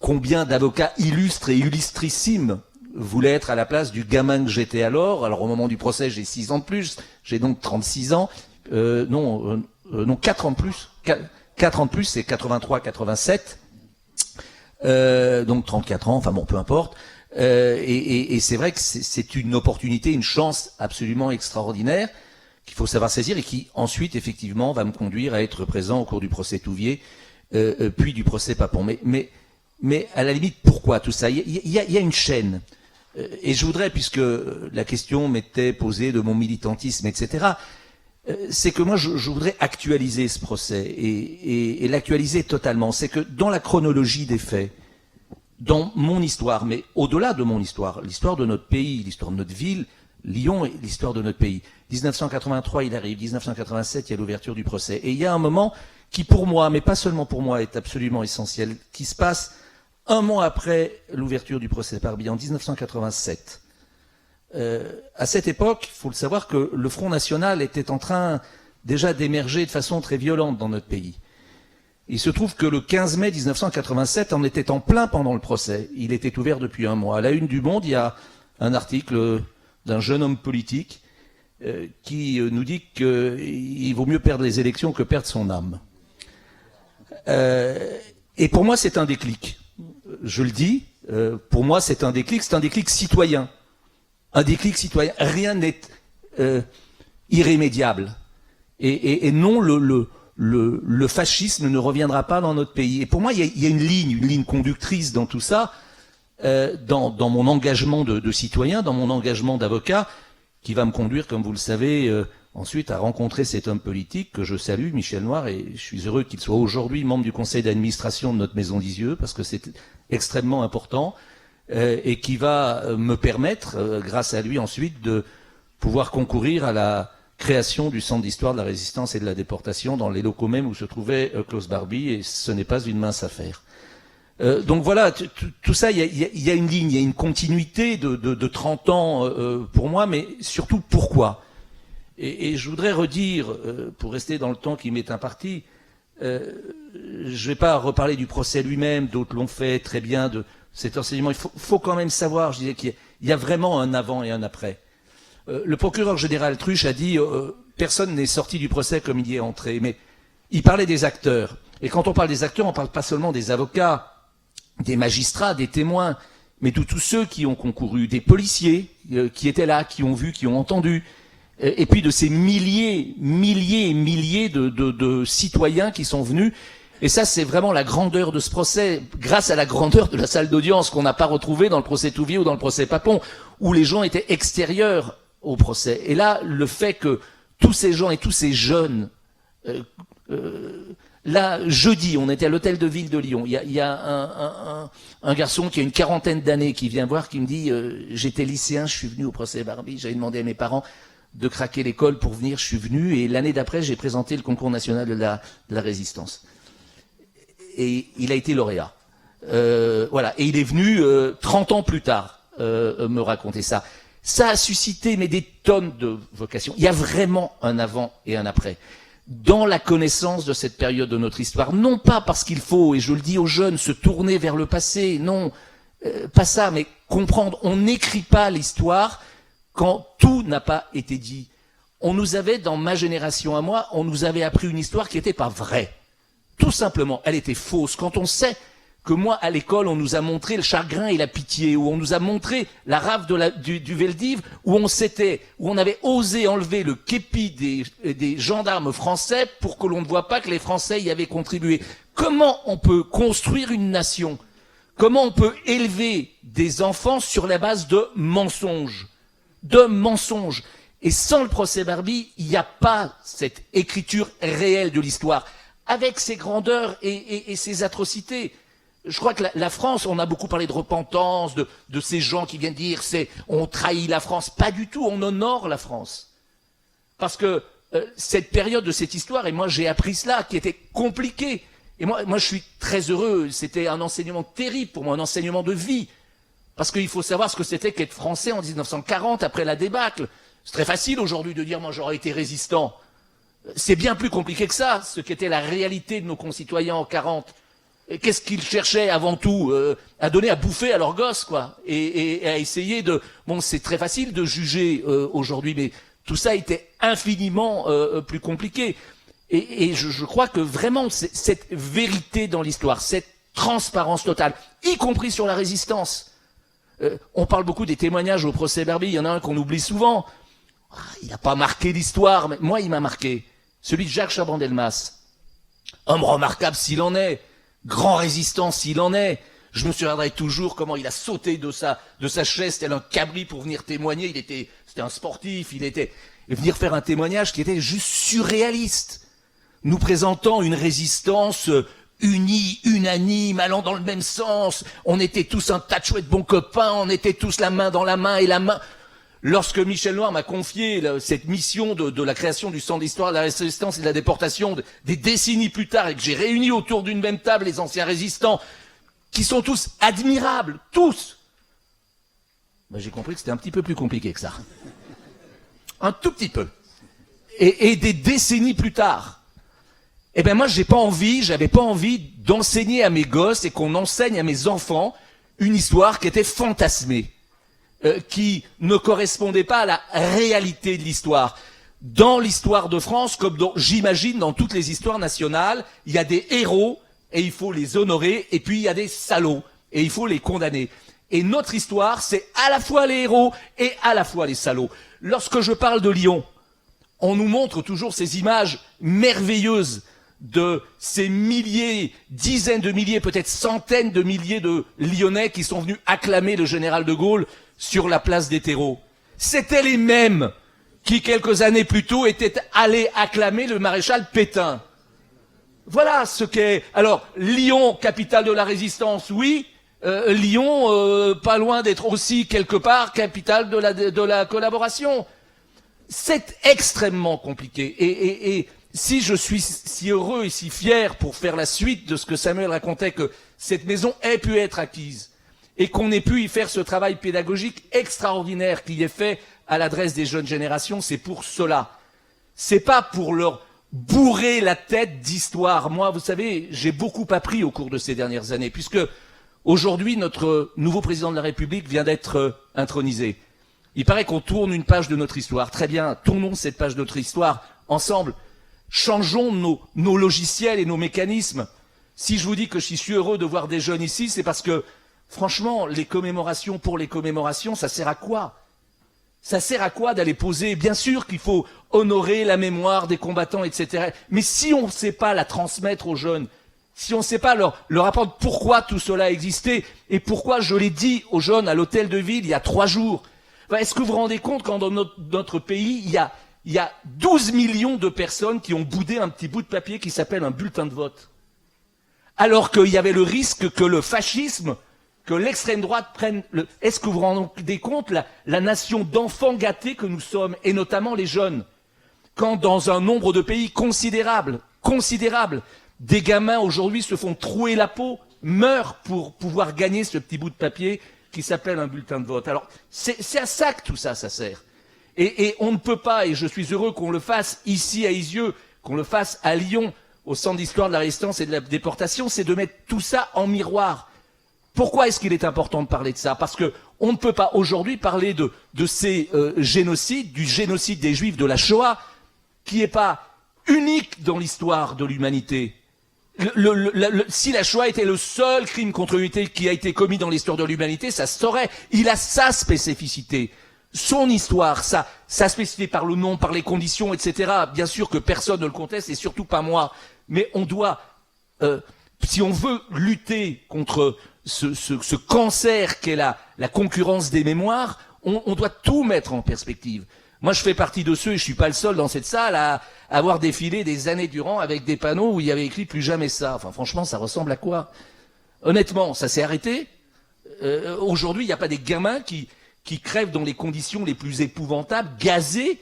combien d'avocats illustres et illustrissimes voulaient être à la place du gamin que j'étais alors. Alors au moment du procès, j'ai 6 ans de plus, j'ai donc 36 ans. Non, 4 ans de plus. 4 ans de plus, c'est 83, 87. Donc 34 ans, enfin bon, peu importe. Et c'est vrai que c'est une opportunité, une chance absolument extraordinaire qu'il faut savoir saisir et qui ensuite, effectivement, va me conduire à être présent au cours du procès Touvier, puis du procès Papon. Mais à la limite, pourquoi tout ça? Il y a une chaîne. Et je voudrais, puisque la question m'était posée de mon militantisme, etc., c'est que moi, je voudrais actualiser ce procès et l'actualiser totalement. C'est que dans la chronologie des faits, dans mon histoire, mais au-delà de mon histoire, l'histoire de notre pays, l'histoire de notre ville, Lyon est l'histoire de notre pays. 1983, il arrive. 1987, il y a l'ouverture du procès. Et il y a un moment qui, pour moi, mais pas seulement pour moi, est absolument essentiel, qui se passe un mois après l'ouverture du procès Barbie, en 1987. À cette époque, il faut le savoir que le Front National était en train déjà d'émerger de façon très violente dans notre pays. Il se trouve que le 15 mai 1987, on était en plein pendant le procès. Il était ouvert depuis un mois. À la une du Monde, il y a un article d'un jeune homme politique qui nous dit qu'il vaut mieux perdre les élections que perdre son âme. Et pour moi, c'est un déclic. Je le dis, pour moi, c'est un déclic citoyen. Un déclic citoyen. Rien n'est irrémédiable. Et non, le fascisme ne reviendra pas dans notre pays. Et pour moi, il y a une ligne conductrice dans tout ça, dans mon engagement de citoyen, dans mon engagement d'avocat, qui va me conduire, comme vous le savez, ensuite à rencontrer cet homme politique que je salue, Michel Noir, et je suis heureux qu'il soit aujourd'hui membre du conseil d'administration de notre Maison d'Isieux, parce que c'est extrêmement important, et qui va me permettre, grâce à lui ensuite, de pouvoir concourir à la création du Centre d'histoire de la résistance et de la déportation dans les locaux même où se trouvait Klaus Barbie, et ce n'est pas une mince affaire. Donc voilà, tout ça, il y a une ligne, il y a une continuité de 30 ans pour moi, mais surtout pourquoi. Et je voudrais redire, pour rester dans le temps qui m'est imparti, je vais pas reparler du procès lui-même, d'autres l'ont fait très bien, de cet enseignement. Il faut quand même savoir, je disais qu'il y a vraiment un avant et un après. Le procureur général Truche a dit personne n'est sorti du procès comme il y est entré, mais il parlait des acteurs. Et quand on parle des acteurs, on parle pas seulement des avocats, des magistrats, des témoins, mais de tous ceux qui ont concouru, des policiers qui étaient là, qui ont vu, qui ont entendu, et puis de ces milliers et milliers de citoyens qui sont venus. Et ça, c'est vraiment la grandeur de ce procès, grâce à la grandeur de la salle d'audience qu'on n'a pas retrouvée dans le procès Touvier ou dans le procès Papon, où les gens étaient extérieurs au procès. Et là, le fait que tous ces gens et tous ces jeunes, là, jeudi, on était à l'hôtel de ville de Lyon, il y a un garçon qui a une 40aine d'années qui vient voir, qui me dit j'étais lycéen, je suis venu au procès Barbie, j'avais demandé à mes parents de craquer l'école pour venir, je suis venu, et l'année d'après, j'ai présenté le concours national de la résistance. Et il a été lauréat. Voilà. Et il est venu 30 ans plus tard me raconter ça. Ça a suscité des tonnes de vocations. Il y a vraiment un avant et un après. Dans la connaissance de cette période de notre histoire, non pas parce qu'il faut, et je le dis aux jeunes, se tourner vers le passé, non, pas ça, mais comprendre, on n'écrit pas l'histoire quand tout n'a pas été dit. On nous avait, dans ma génération à moi, on nous avait appris une histoire qui n'était pas vraie. Tout simplement, elle était fausse. Quand on sait que moi, à l'école, on nous a montré le chagrin et la pitié, où on nous a montré la rafle du Veldiv, où on avait osé enlever le képi des gendarmes français pour que l'on ne voit pas que les Français y avaient contribué. Comment on peut construire une nation? Comment on peut élever des enfants sur la base de mensonges? Et sans le procès Barbie, il n'y a pas cette écriture réelle de l'histoire, avec ses grandeurs et ses atrocités. Je crois que la France, on a beaucoup parlé de repentance, de ces gens qui viennent dire on trahit la France. Pas du tout, on honore la France. Parce que cette période de cette histoire, et moi j'ai appris cela, qui était compliquée. Et moi je suis très heureux, c'était un enseignement terrible pour moi, un enseignement de vie. Parce qu'il faut savoir ce que c'était qu'être français en 1940, après la débâcle. C'est très facile aujourd'hui de dire, moi j'aurais été résistant. C'est bien plus compliqué que ça, ce qu'était la réalité de nos concitoyens en 40. Et qu'est-ce qu'ils cherchaient avant tout à donner à bouffer à leurs gosses, quoi. Et à essayer de... Bon, c'est très facile de juger aujourd'hui, mais tout ça était infiniment plus compliqué. Et je crois que vraiment, cette vérité dans l'histoire, cette transparence totale, y compris sur la résistance. On parle beaucoup des témoignages au procès Barbie, il y en a un qu'on oublie souvent. Il n'a pas marqué l'histoire, mais moi il m'a marqué. Celui de Jacques Chaban-Delmas. Homme remarquable s'il en est, grand résistant s'il en est. Je me souviendrai toujours comment il a sauté de sa chaise tel un cabri pour venir témoigner. C'était un sportif, et venir faire un témoignage qui était juste surréaliste, nous présentant une résistance unie, unanime, allant dans le même sens. On était tous un tas de chouettes bons copains, on était tous la main dans la main et la main. Lorsque Michel Noir m'a confié cette mission de la création du Centre d'histoire de la résistance et de la déportation des décennies plus tard, et que j'ai réuni autour d'une même table les anciens résistants, qui sont tous admirables, tous, ben, j'ai compris que c'était un petit peu plus compliqué que ça. Un tout petit peu. Et des décennies plus tard, eh ben moi j'avais pas envie d'enseigner à mes gosses et qu'on enseigne à mes enfants une histoire qui était fantasmée. Qui ne correspondait pas à la réalité de l'histoire. Dans l'histoire de France, comme j'imagine dans toutes les histoires nationales, il y a des héros et il faut les honorer, et puis il y a des salauds et il faut les condamner. Et notre histoire, c'est à la fois les héros et à la fois les salauds. Lorsque je parle de Lyon, on nous montre toujours ces images merveilleuses de ces milliers, dizaines de milliers, peut-être centaines de milliers de Lyonnais qui sont venus acclamer le général de Gaulle sur la place des terreaux. C'était les mêmes qui, quelques années plus tôt, étaient allés acclamer le maréchal Pétain. Voilà ce qu'est... Alors, Lyon, capitale de la résistance, oui. Lyon, pas loin d'être aussi, quelque part, capitale de la collaboration. C'est extrêmement compliqué. Et si je suis si heureux et si fier pour faire la suite de ce que Samuel racontait, que cette maison ait pu être acquise, et qu'on ait pu y faire ce travail pédagogique extraordinaire qui est fait à l'adresse des jeunes générations, c'est pour cela. C'est pas pour leur bourrer la tête d'histoire. Moi, vous savez, j'ai beaucoup appris au cours de ces dernières années, puisque aujourd'hui, notre nouveau président de la République vient d'être intronisé. Il paraît qu'on tourne une page de notre histoire. Très bien, tournons cette page de notre histoire ensemble. Changeons nos logiciels et nos mécanismes. Si je vous dis que je suis heureux de voir des jeunes ici, c'est parce que franchement, les commémorations pour les commémorations, ça sert à quoi? Ça sert à quoi d'aller poser? Bien sûr qu'il faut honorer la mémoire des combattants, etc. Mais si on ne sait pas la transmettre aux jeunes, si on ne sait pas leur apprendre pourquoi tout cela a existé, et pourquoi je l'ai dit aux jeunes à l'hôtel de ville il y a 3 jours, est-ce que vous vous rendez compte quand dans notre pays, il y a 12 millions de personnes qui ont boudé un petit bout de papier qui s'appelle un bulletin de vote? Alors qu'il y avait le risque que le fascisme, que l'extrême droite prenne Est-ce que vous vous rendez compte la nation d'enfants gâtés que nous sommes, et notamment les jeunes, quand dans un nombre de pays considérable, des gamins aujourd'hui se font trouer la peau, meurent pour pouvoir gagner ce petit bout de papier qui s'appelle un bulletin de vote. Alors, c'est à ça que tout ça sert. Et on ne peut pas, et je suis heureux qu'on le fasse ici à Isieux, qu'on le fasse à Lyon, au Centre d'histoire de la résistance et de la déportation, c'est de mettre tout ça en miroir. Pourquoi est-ce qu'il est important de parler de ça? Parce que on ne peut pas aujourd'hui parler de ces génocides, du génocide des Juifs, de la Shoah, qui n'est pas unique dans l'histoire de l'humanité. Si la Shoah était le seul crime contre l'humanité qui a été commis dans l'histoire de l'humanité, ça se saurait. Il a sa spécificité, son histoire, sa spécificité par le nom, par les conditions, etc. Bien sûr que personne ne le conteste, et surtout pas moi. Mais on doit, si on veut lutter contre ce cancer qu'est la concurrence des mémoires, on doit tout mettre en perspective. Moi, je fais partie de ceux, et je suis pas le seul dans cette salle, à avoir défilé des années durant avec des panneaux où il y avait écrit plus jamais ça. Enfin, franchement, ça ressemble à quoi? Honnêtement, ça s'est arrêté. Aujourd'hui, il n'y a pas des gamins qui crèvent dans les conditions les plus épouvantables, gazés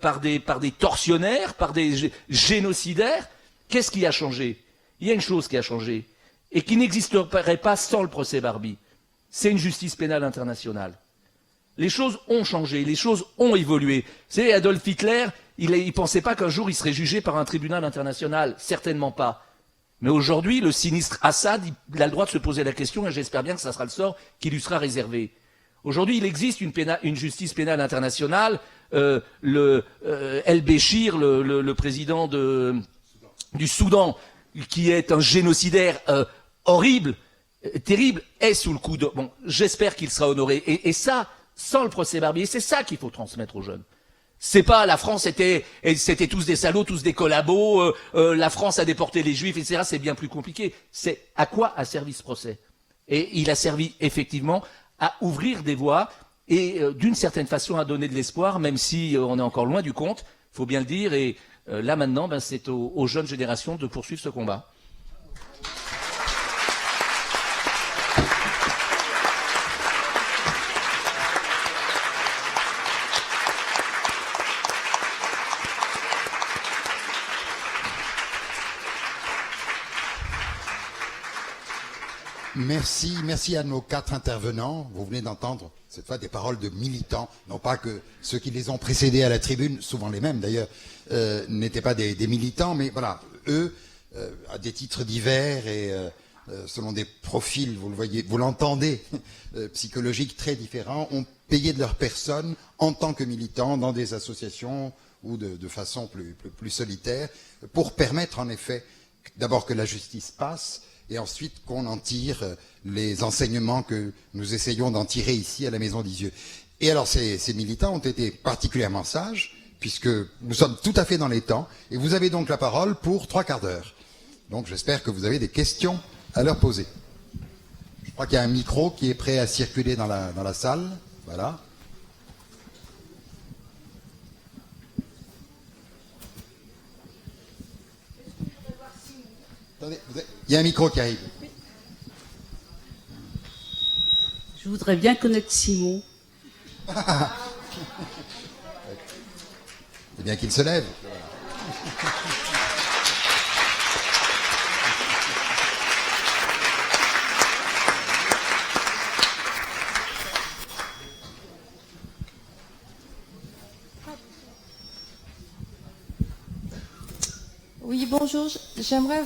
par des tortionnaires, par des génocidaires. Qu'est-ce qui a changé? Il y a une chose qui a changé, et qui n'existerait pas sans le procès Barbie. C'est une justice pénale internationale. Les choses ont changé, les choses ont évolué. Vous savez, Adolf Hitler, il pensait pas qu'un jour il serait jugé par un tribunal international. Certainement pas. Mais aujourd'hui, le sinistre Assad, il a le droit de se poser la question, et j'espère bien que ça sera le sort qui lui sera réservé. Aujourd'hui, il existe une justice pénale internationale. El-Béchir, le président du Soudan, qui est un génocidaire horrible, terrible, est sous le coup de... Bon, j'espère qu'il sera honoré. Et ça, sans le procès Barbie, et c'est ça qu'il faut transmettre aux jeunes. C'est pas la France c'était tous des salauds, tous des collabos, la France a déporté les Juifs, etc. C'est bien plus compliqué. C'est à quoi a servi ce procès? Et il a servi effectivement à ouvrir des voies et d'une certaine façon à donner de l'espoir, même si on est encore loin du compte, faut bien le dire. Et là maintenant, c'est aux jeunes générations de poursuivre ce combat. Merci à nos 4 intervenants. Vous venez d'entendre cette fois des paroles de militants, non pas que ceux qui les ont précédés à la tribune, souvent les mêmes d'ailleurs, n'étaient pas des militants, mais voilà, eux, à des titres divers et selon des profils, vous le voyez, vous l'entendez, psychologiques très différents, ont payé de leur personne en tant que militants dans des associations ou de façon plus solitaire, pour permettre en effet d'abord que la justice passe, et ensuite qu'on en tire les enseignements que nous essayons d'en tirer ici à la Maison d'Isieux. Et alors ces militants ont été particulièrement sages, puisque nous sommes tout à fait dans les temps, et vous avez donc la parole pour 3 quarts d'heure. Donc j'espère que vous avez des questions à leur poser. Je crois qu'il y a un micro qui est prêt à circuler dans la salle. Voilà. Attendez, il y a un micro qui arrive. Je voudrais bien connaître Simon. C'est bien qu'il se lève. Oui, bonjour. J'aimerais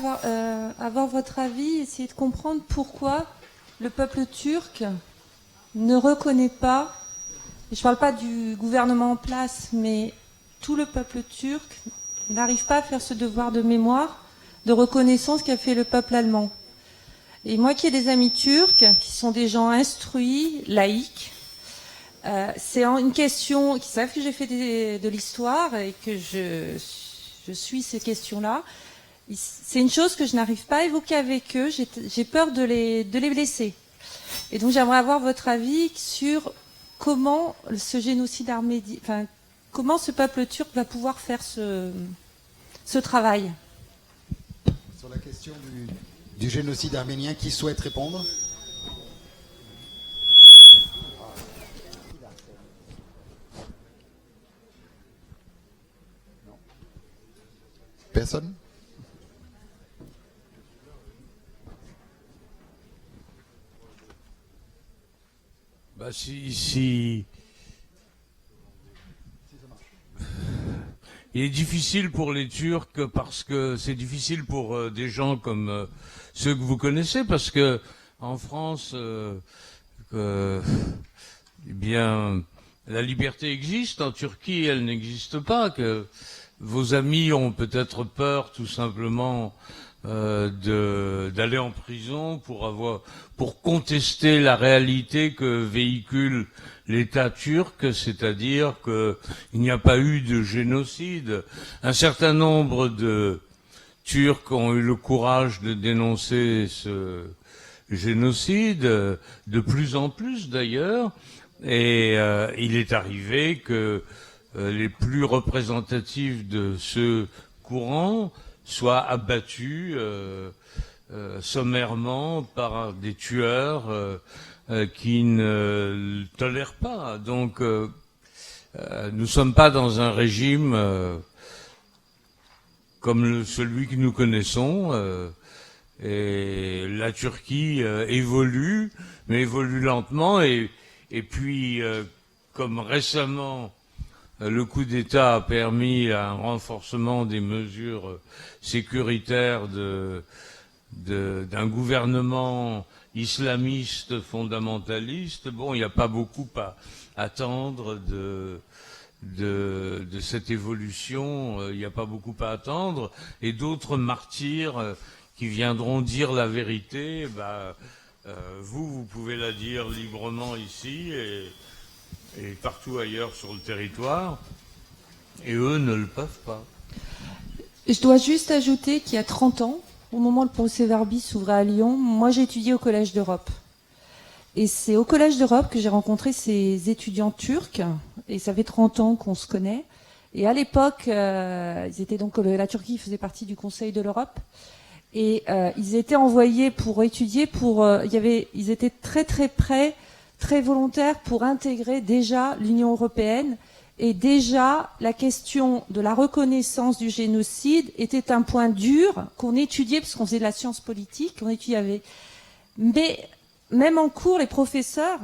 avoir votre avis, essayer de comprendre pourquoi le peuple turc ne reconnaît pas, et je ne parle pas du gouvernement en place, mais tout le peuple turc n'arrive pas à faire ce devoir de mémoire, de reconnaissance qu'a fait le peuple allemand. Et moi qui ai des amis turcs, qui sont des gens instruits, laïcs, c'est une question, qui savent que j'ai fait de l'histoire et que je suis ces questions-là. C'est une chose que je n'arrive pas à évoquer avec eux. J'ai peur de les blesser. Et donc j'aimerais avoir votre avis sur comment ce génocide arménien, enfin comment ce peuple turc va pouvoir faire ce travail. Sur la question du génocide arménien, qui souhaite répondre? Personne? Si il est difficile pour les Turcs parce que c'est difficile pour des gens comme ceux que vous connaissez, parce que en France, eh bien, la liberté existe. En Turquie, elle n'existe pas. Que vos amis ont peut-être peur, tout simplement, d'aller en prison pour contester la réalité que véhicule l'État turc, c'est-à-dire qu'il n'y a pas eu de génocide. Un certain nombre de Turcs ont eu le courage de dénoncer ce génocide, de plus en plus d'ailleurs, et il est arrivé que les plus représentatifs de ce courant soient abattus sommairement par des tueurs qui ne le tolèrent pas. Donc, nous ne sommes pas dans un régime comme celui que nous connaissons. Et la Turquie évolue, mais évolue lentement. Et puis, comme récemment, le coup d'État a permis un renforcement des mesures sécuritaires d'un gouvernement islamiste fondamentaliste, bon, il n'y a pas beaucoup à attendre de cette évolution, il n'y a pas beaucoup à attendre, et d'autres martyrs qui viendront dire la vérité, vous pouvez la dire librement ici et partout ailleurs sur le territoire, et eux ne le peuvent pas. Je dois juste ajouter qu'il y a 30 ans, au moment où le procès Barbie s'ouvrait à Lyon, moi j'ai étudié au Collège d'Europe. Et c'est au Collège d'Europe que j'ai rencontré ces étudiants turcs, et ça fait 30 ans qu'on se connaît. Et à l'époque, ils étaient donc, la Turquie faisait partie du Conseil de l'Europe, et ils étaient envoyés pour étudier, ils étaient très très prêts, très volontaires pour intégrer déjà l'Union européenne. Et déjà, la question de la reconnaissance du génocide était un point dur qu'on étudiait, parce qu'on faisait de la science politique, qu'on étudiait. Mais même en cours, les professeurs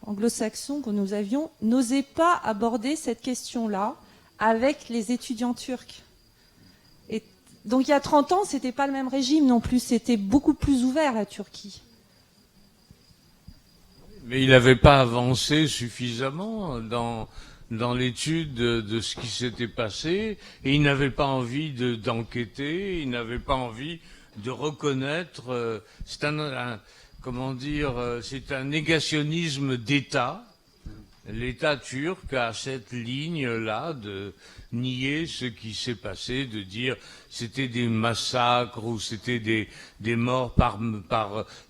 anglo-saxons que nous avions n'osaient pas aborder cette question-là avec les étudiants turcs. Et donc il y a 30 ans, c'était pas le même régime non plus, c'était beaucoup plus ouvert, la Turquie. Mais il n'avait pas avancé suffisamment dans l'étude de ce qui s'était passé, et il n'avait pas envie d'enquêter, il n'avait pas envie de reconnaître. C'est c'est un négationnisme d'État. L'État turc a cette ligne-là de nier ce qui s'est passé, de dire c'était des massacres ou c'était des morts par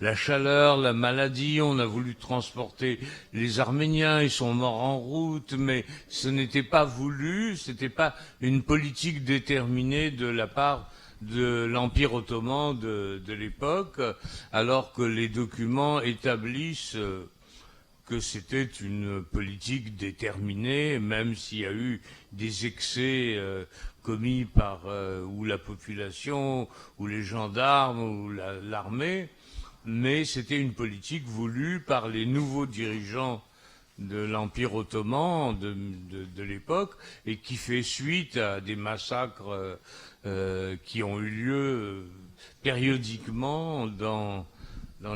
la chaleur, la maladie. On a voulu transporter les Arméniens, ils sont morts en route, mais ce n'était pas voulu, c'était pas une politique déterminée de la part de l'Empire ottoman de l'époque, alors que les documents établissent que c'était une politique déterminée, même s'il y a eu des excès commis par ou la population, ou les gendarmes, ou l'armée, mais c'était une politique voulue par les nouveaux dirigeants de l'Empire ottoman de l'époque, et qui fait suite à des massacres qui ont eu lieu périodiquement dans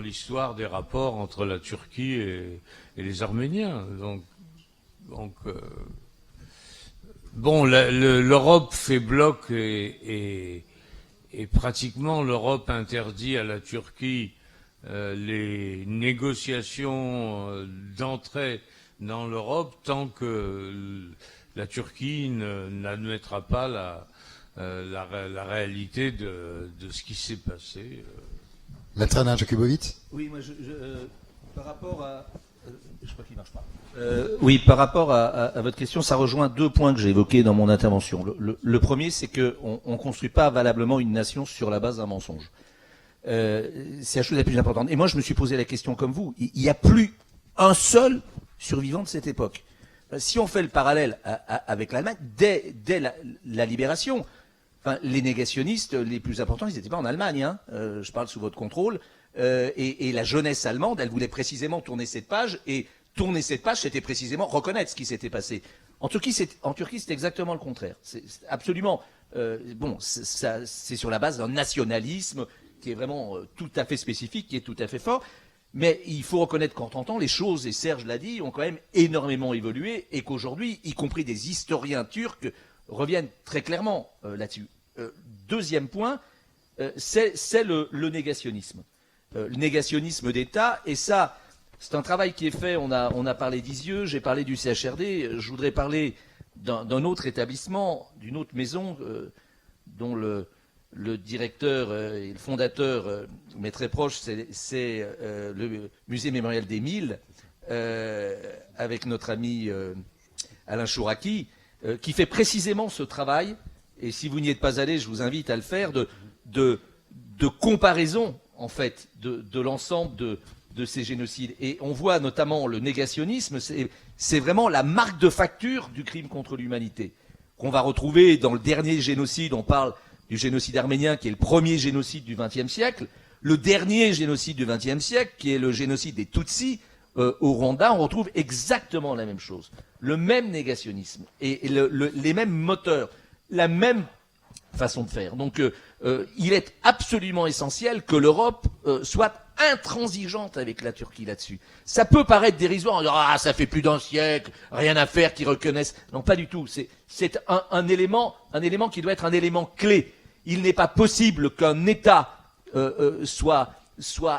l'histoire des rapports entre la Turquie et les Arméniens. Bon, l'Europe fait bloc et pratiquement l'Europe interdit à la Turquie les négociations d'entrée dans l'Europe tant que la Turquie n'admettra pas la réalité de ce qui s'est passé. Maître Alain Jakubowicz. Oui, moi, par rapport à... je crois qu'il ne marche pas. Oui, par rapport à votre question, ça rejoint deux points que j'ai évoqués dans mon intervention. Le premier, c'est qu'on ne construit pas valablement une nation sur la base d'un mensonge. C'est la chose la plus importante. Et moi, je me suis posé la question comme vous. Il n'y a plus un seul survivant de cette époque. Si on fait le parallèle avec l'Allemagne, dès la libération, enfin, les négationnistes les plus importants, ils n'étaient pas en Allemagne. Hein. Je parle sous votre contrôle. Et la jeunesse allemande, elle voulait précisément tourner cette page. Et tourner cette page, c'était précisément reconnaître ce qui s'était passé. En Turquie, c'est exactement le contraire. C'est absolument... c'est sur la base d'un nationalisme qui est vraiment tout à fait spécifique, qui est tout à fait fort. Mais il faut reconnaître qu'en 30 ans, les choses, et Serge l'a dit, ont quand même énormément évolué, et qu'aujourd'hui, y compris des historiens turcs, reviennent très clairement là-dessus. Deuxième point, c'est le négationnisme. Le négationnisme d'État, et ça, c'est un travail qui est fait, on a parlé d'Isieux, j'ai parlé du CHRD, je voudrais parler d'un autre établissement, d'une autre maison, dont le directeur et le fondateur m'est très proche, c'est le musée mémorial d'Émile, avec notre ami Alain Chouraki. qui fait précisément ce travail, et si vous n'y êtes pas allé, je vous invite à le faire, de comparaison, en fait, de l'ensemble de ces génocides. Et on voit notamment le négationnisme, c'est vraiment la marque de facture du crime contre l'humanité, qu'on va retrouver dans le dernier génocide. On parle du génocide arménien, qui est le premier génocide du XXe siècle, le dernier génocide du XXe siècle, qui est le génocide des Tutsis au Rwanda. On retrouve exactement la même chose, le même négationnisme, et les mêmes moteurs, la même façon de faire. Donc il est absolument essentiel que l'Europe soit intransigeante avec la Turquie là-dessus. Ça peut paraître dérisoire, en disant ah ça fait plus d'un siècle, rien à faire qu'ils reconnaissent. Non, pas du tout. C'est un élément qui doit être un élément clé. Il n'est pas possible qu'un État soit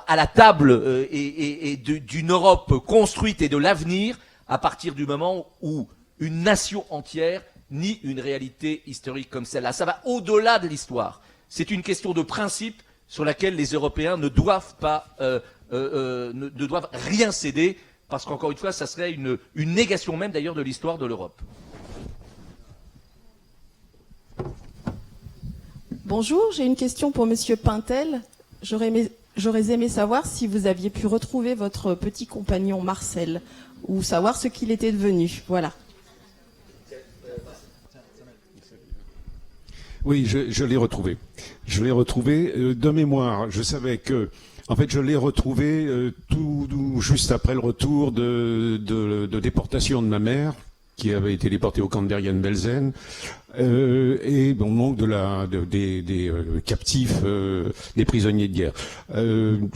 à la table d'une Europe construite et de l'avenir à partir du moment où une nation entière nie une réalité historique comme celle-là. Ça va au-delà de l'histoire. C'est une question de principe sur laquelle les Européens ne doivent pas, ne doivent rien céder, parce qu'encore une fois, ça serait une négation même d'ailleurs de l'histoire de l'Europe. Bonjour, j'ai une question pour Monsieur Pintel. J'aurais aimé savoir si vous aviez pu retrouver votre petit compagnon Marcel, ou savoir ce qu'il était devenu. Voilà. Oui, je l'ai retrouvé. Je l'ai retrouvé de mémoire. Je savais que, en fait, je l'ai retrouvé juste après le retour de déportation de ma mère, qui avait été déportée au camp de Bergen-Belsen, et donc des captifs, des prisonniers de guerre.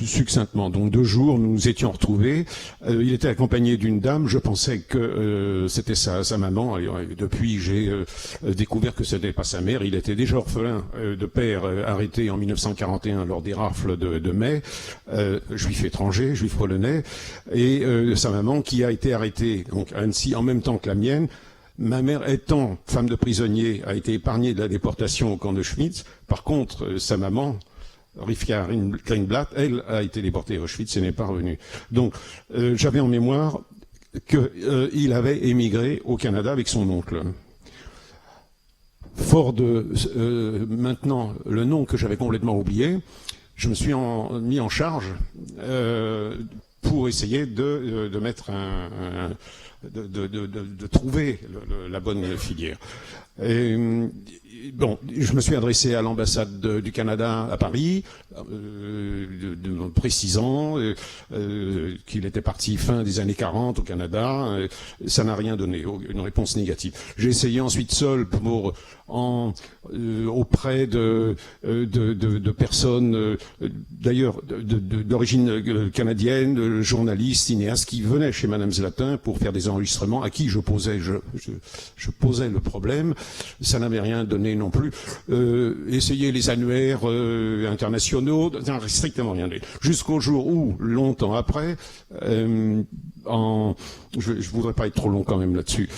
Succinctement, donc 2 jours, nous nous étions retrouvés. Il était accompagné d'une dame. Je pensais que c'était sa maman. Et depuis, j'ai découvert que ce n'était pas sa mère. Il était déjà orphelin de père, arrêté en 1941 lors des rafles de mai, juif étranger, juif polonais, et sa maman qui a été arrêtée donc à Annecy en même temps que la mienne. Ma mère, étant femme de prisonnier, a été épargnée de la déportation au camp de Auschwitz. Par contre, sa maman, Rivka Greenblatt, elle a été déportée à Auschwitz et n'est pas revenue. Donc, j'avais en mémoire qu'il avait émigré au Canada avec son oncle. Fort de maintenant le nom que j'avais complètement oublié, je me suis mis en charge pour essayer de mettre de trouver la bonne filière. Et, bon, je me suis adressé à l'ambassade du Canada à Paris, précisant qu'il était parti fin des années 40 au Canada. Ça n'a rien donné, une réponse négative. J'ai essayé ensuite seul auprès de personnes, d'ailleurs d'origine canadienne, de journalistes, cinéastes, qui venaient chez Madame Zlatin pour faire des enregistrements, à qui je posais le problème. Ça n'avait rien donné non plus. Essayer les annuaires internationaux, ça n'a strictement rien donné. Jusqu'au jour où, longtemps après, je voudrais pas être trop long quand même là-dessus.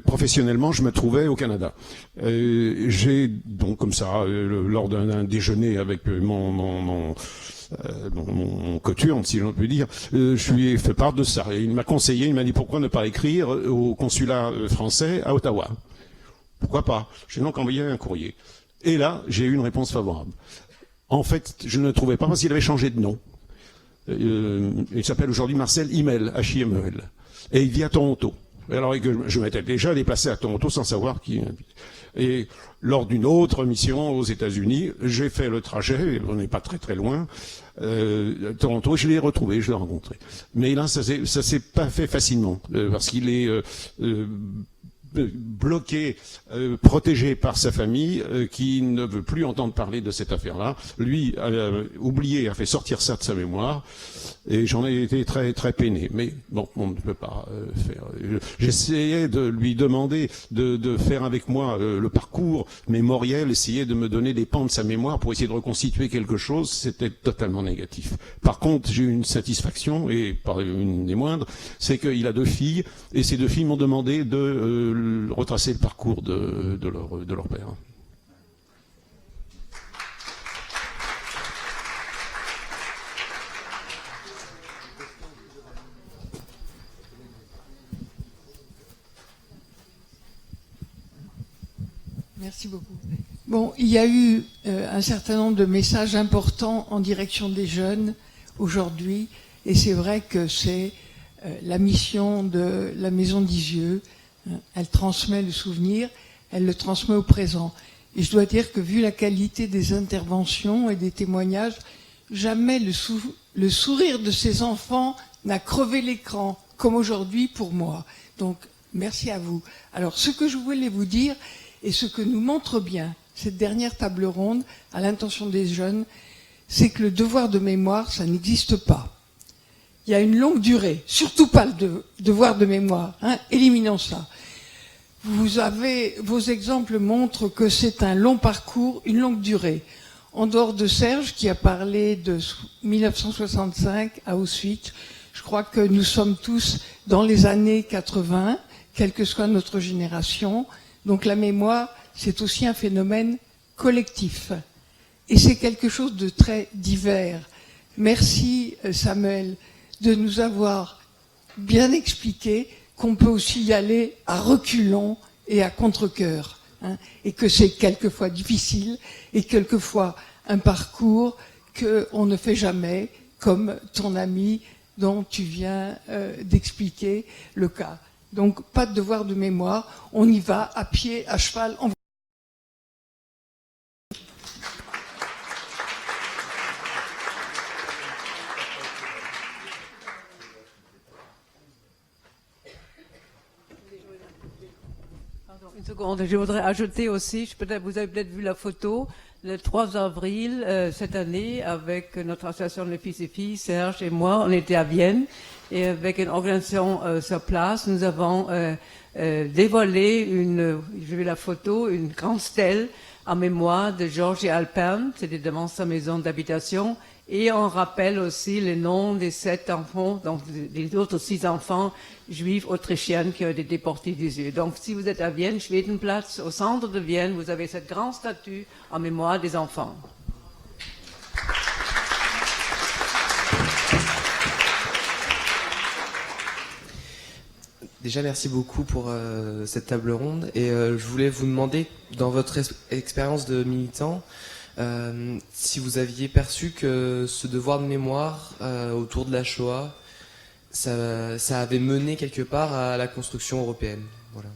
Professionnellement, je me trouvais au Canada. J'ai donc comme ça, lors d'un déjeuner avec mon coturne, si l'on peut dire, je lui ai fait part de ça. Et il m'a conseillé, il m'a dit pourquoi ne pas écrire au consulat français à Ottawa. Pourquoi pas? J'ai donc envoyé un courrier. Et là, j'ai eu une réponse favorable. En fait, je ne le trouvais pas parce qu'il avait changé de nom. Il s'appelle aujourd'hui Marcel Himmel, H-I-M-E-L. Et il vit à Toronto. Alors je m'étais déjà déplacé à Toronto sans savoir qui. Et lors d'une autre mission aux États-Unis, j'ai fait le trajet, on n'est pas très très loin, Toronto, je l'ai retrouvé, je l'ai rencontré. Mais là, ça s'est pas fait facilement, parce qu'il est bloqué, protégé par sa famille, qui ne veut plus entendre parler de cette affaire-là. Lui a oublié, a fait sortir ça de sa mémoire, et j'en ai été très très peiné. Mais bon, on ne peut pas faire. J'essayais de lui demander de faire avec moi le parcours mémoriel, essayer de me donner des pans de sa mémoire pour essayer de reconstituer quelque chose. C'était totalement négatif. Par contre, j'ai eu une satisfaction, et par une des moindres, c'est qu'il a 2 filles, et ces 2 filles m'ont demandé de retracer le parcours de leur père. Merci beaucoup. Bon, il y a eu un certain nombre de messages importants en direction des jeunes aujourd'hui, et c'est vrai que c'est la mission de la Maison d'Isieux. Elle transmet le souvenir, elle le transmet au présent. Et je dois dire que vu la qualité des interventions et des témoignages, jamais le sourire de ces enfants n'a crevé l'écran, comme aujourd'hui pour moi. Donc, merci à vous. Alors, ce que je voulais vous dire, et ce que nous montre bien cette dernière table ronde à l'intention des jeunes, c'est que le devoir de mémoire, ça n'existe pas. Il y a une longue durée, surtout pas le devoir de mémoire, hein, éliminons ça. Vos exemples montrent que c'est un long parcours, une longue durée. En dehors de Serge, qui a parlé de 1965 à Auschwitz, je crois que nous sommes tous dans les années 80, quelle que soit notre génération. Donc la mémoire, c'est aussi un phénomène collectif. Et c'est quelque chose de très divers. Merci Samuel de nous avoir bien expliqué qu'on peut aussi y aller à reculons et à contre-cœur, hein, et que c'est quelquefois difficile et quelquefois un parcours qu'on ne fait jamais, comme ton ami dont tu viens d'expliquer le cas. Donc pas de devoir de mémoire, on y va à pied, à cheval, en... Une seconde, je voudrais ajouter aussi, vous avez peut-être vu la photo, le 3 avril cette année, avec notre association Les Fils et Filles, Serge et moi, on était à Vienne, et avec une organisation sur place, nous avons dévoilé je vais la photo, une grande stèle en mémoire de Georges Alpern, c'était devant sa maison d'habitation, et on rappelle aussi les noms des 7 enfants, donc des autres 6 enfants juifs autrichiens qui ont été déportés d'Isieux. Donc si vous êtes à Vienne, Schwedenplatz, au centre de Vienne, vous avez cette grande statue en mémoire des enfants. Déjà, merci beaucoup pour cette table ronde. Et je voulais vous demander, dans votre expérience de militant, si vous aviez perçu que ce devoir de mémoire autour de la Shoah, ça avait mené quelque part à la construction européenne. Voilà.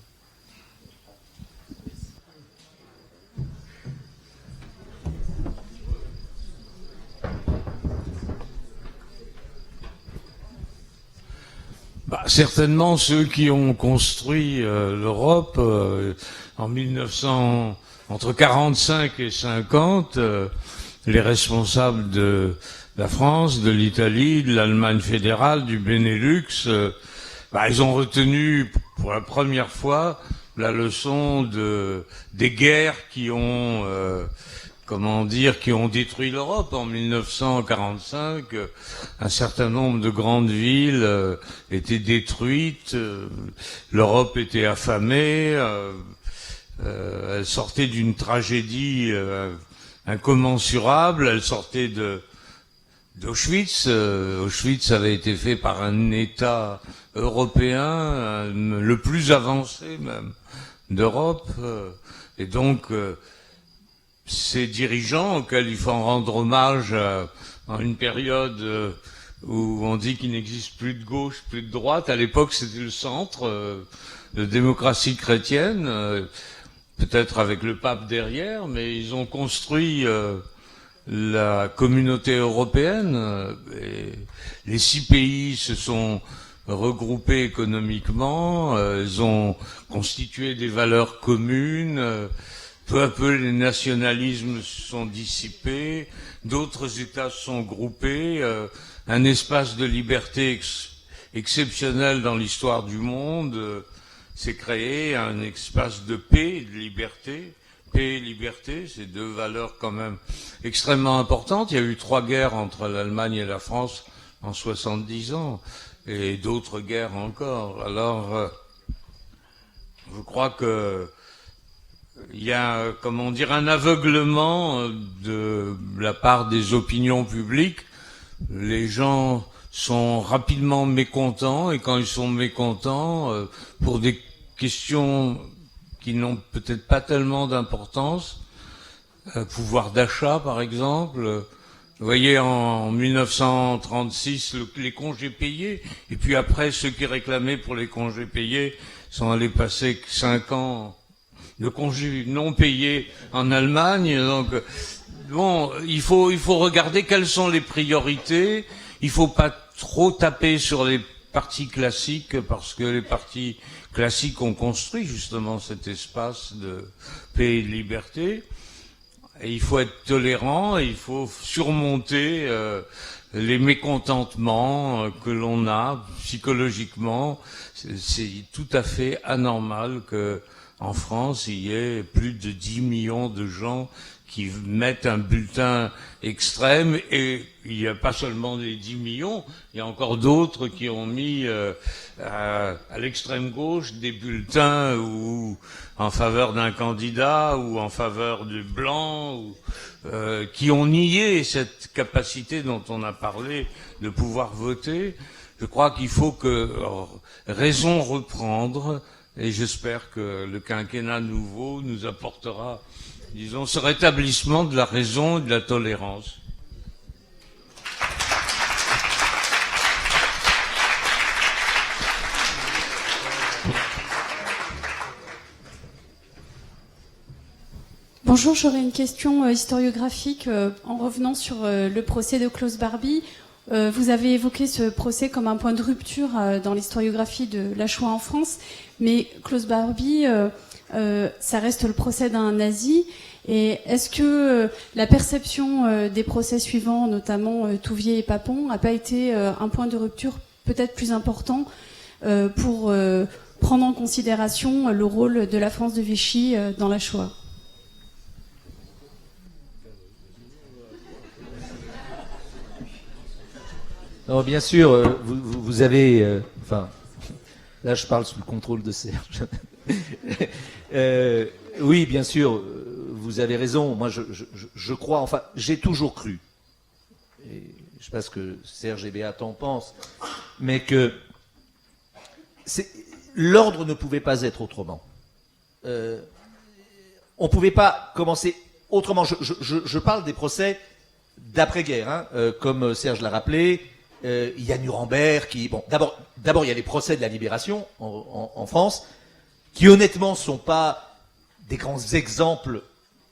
Certainement ceux qui ont construit l'Europe en 1900, entre 45 et 50, les responsables de la France, de l'Italie, de l'Allemagne fédérale, du Benelux, ils ont retenu pour la première fois la leçon des guerres qui ont qui ont détruit l'Europe. En 1945, un certain nombre de grandes villes étaient détruites, l'Europe était affamée, elle sortait d'une tragédie incommensurable, elle sortait d'Auschwitz. Auschwitz avait été fait par un État européen, le plus avancé même d'Europe, et donc ces dirigeants auxquels il faut en rendre hommage en une période où on dit qu'il n'existe plus de gauche, plus de droite. À l'époque, c'était le centre de démocratie chrétienne, peut-être avec le pape derrière, mais ils ont construit la communauté européenne. Et les 6 pays se sont regroupés économiquement, ils ont constitué des valeurs communes. Peu à peu, les nationalismes se sont dissipés, d'autres États se sont groupés, un espace de liberté exceptionnel dans l'histoire du monde s'est créé, un espace de paix et de liberté. Paix et liberté, c'est 2 valeurs quand même extrêmement importantes. Il y a eu 3 guerres entre l'Allemagne et la France en 70 ans, et d'autres guerres encore. Alors, je crois que il y a, un aveuglement de la part des opinions publiques. Les gens sont rapidement mécontents, et quand ils sont mécontents, pour des questions qui n'ont peut-être pas tellement d'importance. Pouvoir d'achat, par exemple. Vous voyez, en 1936, les congés payés, et puis après, ceux qui réclamaient pour les congés payés sont allés passer 5 ans de congés non payés en Allemagne. Donc, bon, il faut regarder quelles sont les priorités. Il faut pas trop taper sur les partis classiques, parce que les partis classiques ont construit justement cet espace de paix et de liberté. Et il faut être tolérant, et il faut surmonter les mécontentements que l'on a psychologiquement. C'est tout à fait anormal que en France il y ait plus de 10 millions de gens qui mettent un bulletin extrême, et il n'y a pas seulement les 10 millions, il y a encore d'autres qui ont mis à l'extrême gauche des bulletins ou en faveur d'un candidat ou en faveur du blanc, ou, qui ont nié cette capacité dont on a parlé de pouvoir voter. Je crois qu'il faut que raison reprendre, et j'espère que le quinquennat nouveau nous apportera, disons, ce rétablissement de la raison et de la tolérance. Bonjour, j'aurais une question historiographique en revenant sur le procès de Klaus Barbie. Vous avez évoqué ce procès comme un point de rupture dans l'historiographie de la Shoah en France, mais Klaus Barbie, ça reste le procès d'un nazi. Et est-ce que la perception des procès suivants, notamment Touvier et Papon, n'a pas été un point de rupture peut-être plus important pour prendre en considération le rôle de la France de Vichy dans la Shoah ? Non, bien sûr, vous avez... enfin, là, je parle sous le contrôle de Serge. Oui, bien sûr, vous avez raison. Moi, je crois... Enfin, j'ai toujours cru. Et je sais pas ce que Serge et Béat en pensent, mais que l'ordre ne pouvait pas être autrement. On ne pouvait pas commencer autrement. Je parle des procès d'après-guerre, hein, comme Serge l'a rappelé. Il y a Nuremberg qui... Bon, d'abord, il y a les procès de la Libération en France, qui honnêtement sont pas des grands exemples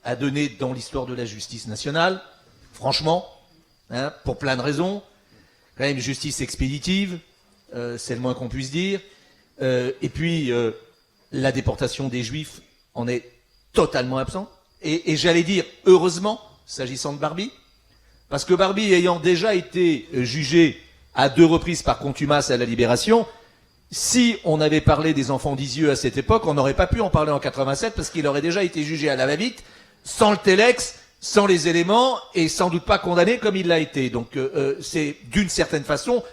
à donner dans l'histoire de la justice nationale, franchement, hein, pour plein de raisons. Quand même, justice expéditive, c'est le moins qu'on puisse dire. Et puis, la déportation des Juifs en est totalement absent. Et j'allais dire, heureusement, s'agissant de Barbie, parce que Barbie ayant déjà été jugé à 2 reprises par contumace à la Libération, si on avait parlé des enfants d'Isieux à cette époque, on n'aurait pas pu en parler en 87 parce qu'il aurait déjà été jugé à la va-vite, sans le télex, sans les éléments et sans doute pas condamné comme il l'a été. Donc c'est d'une certaine façon,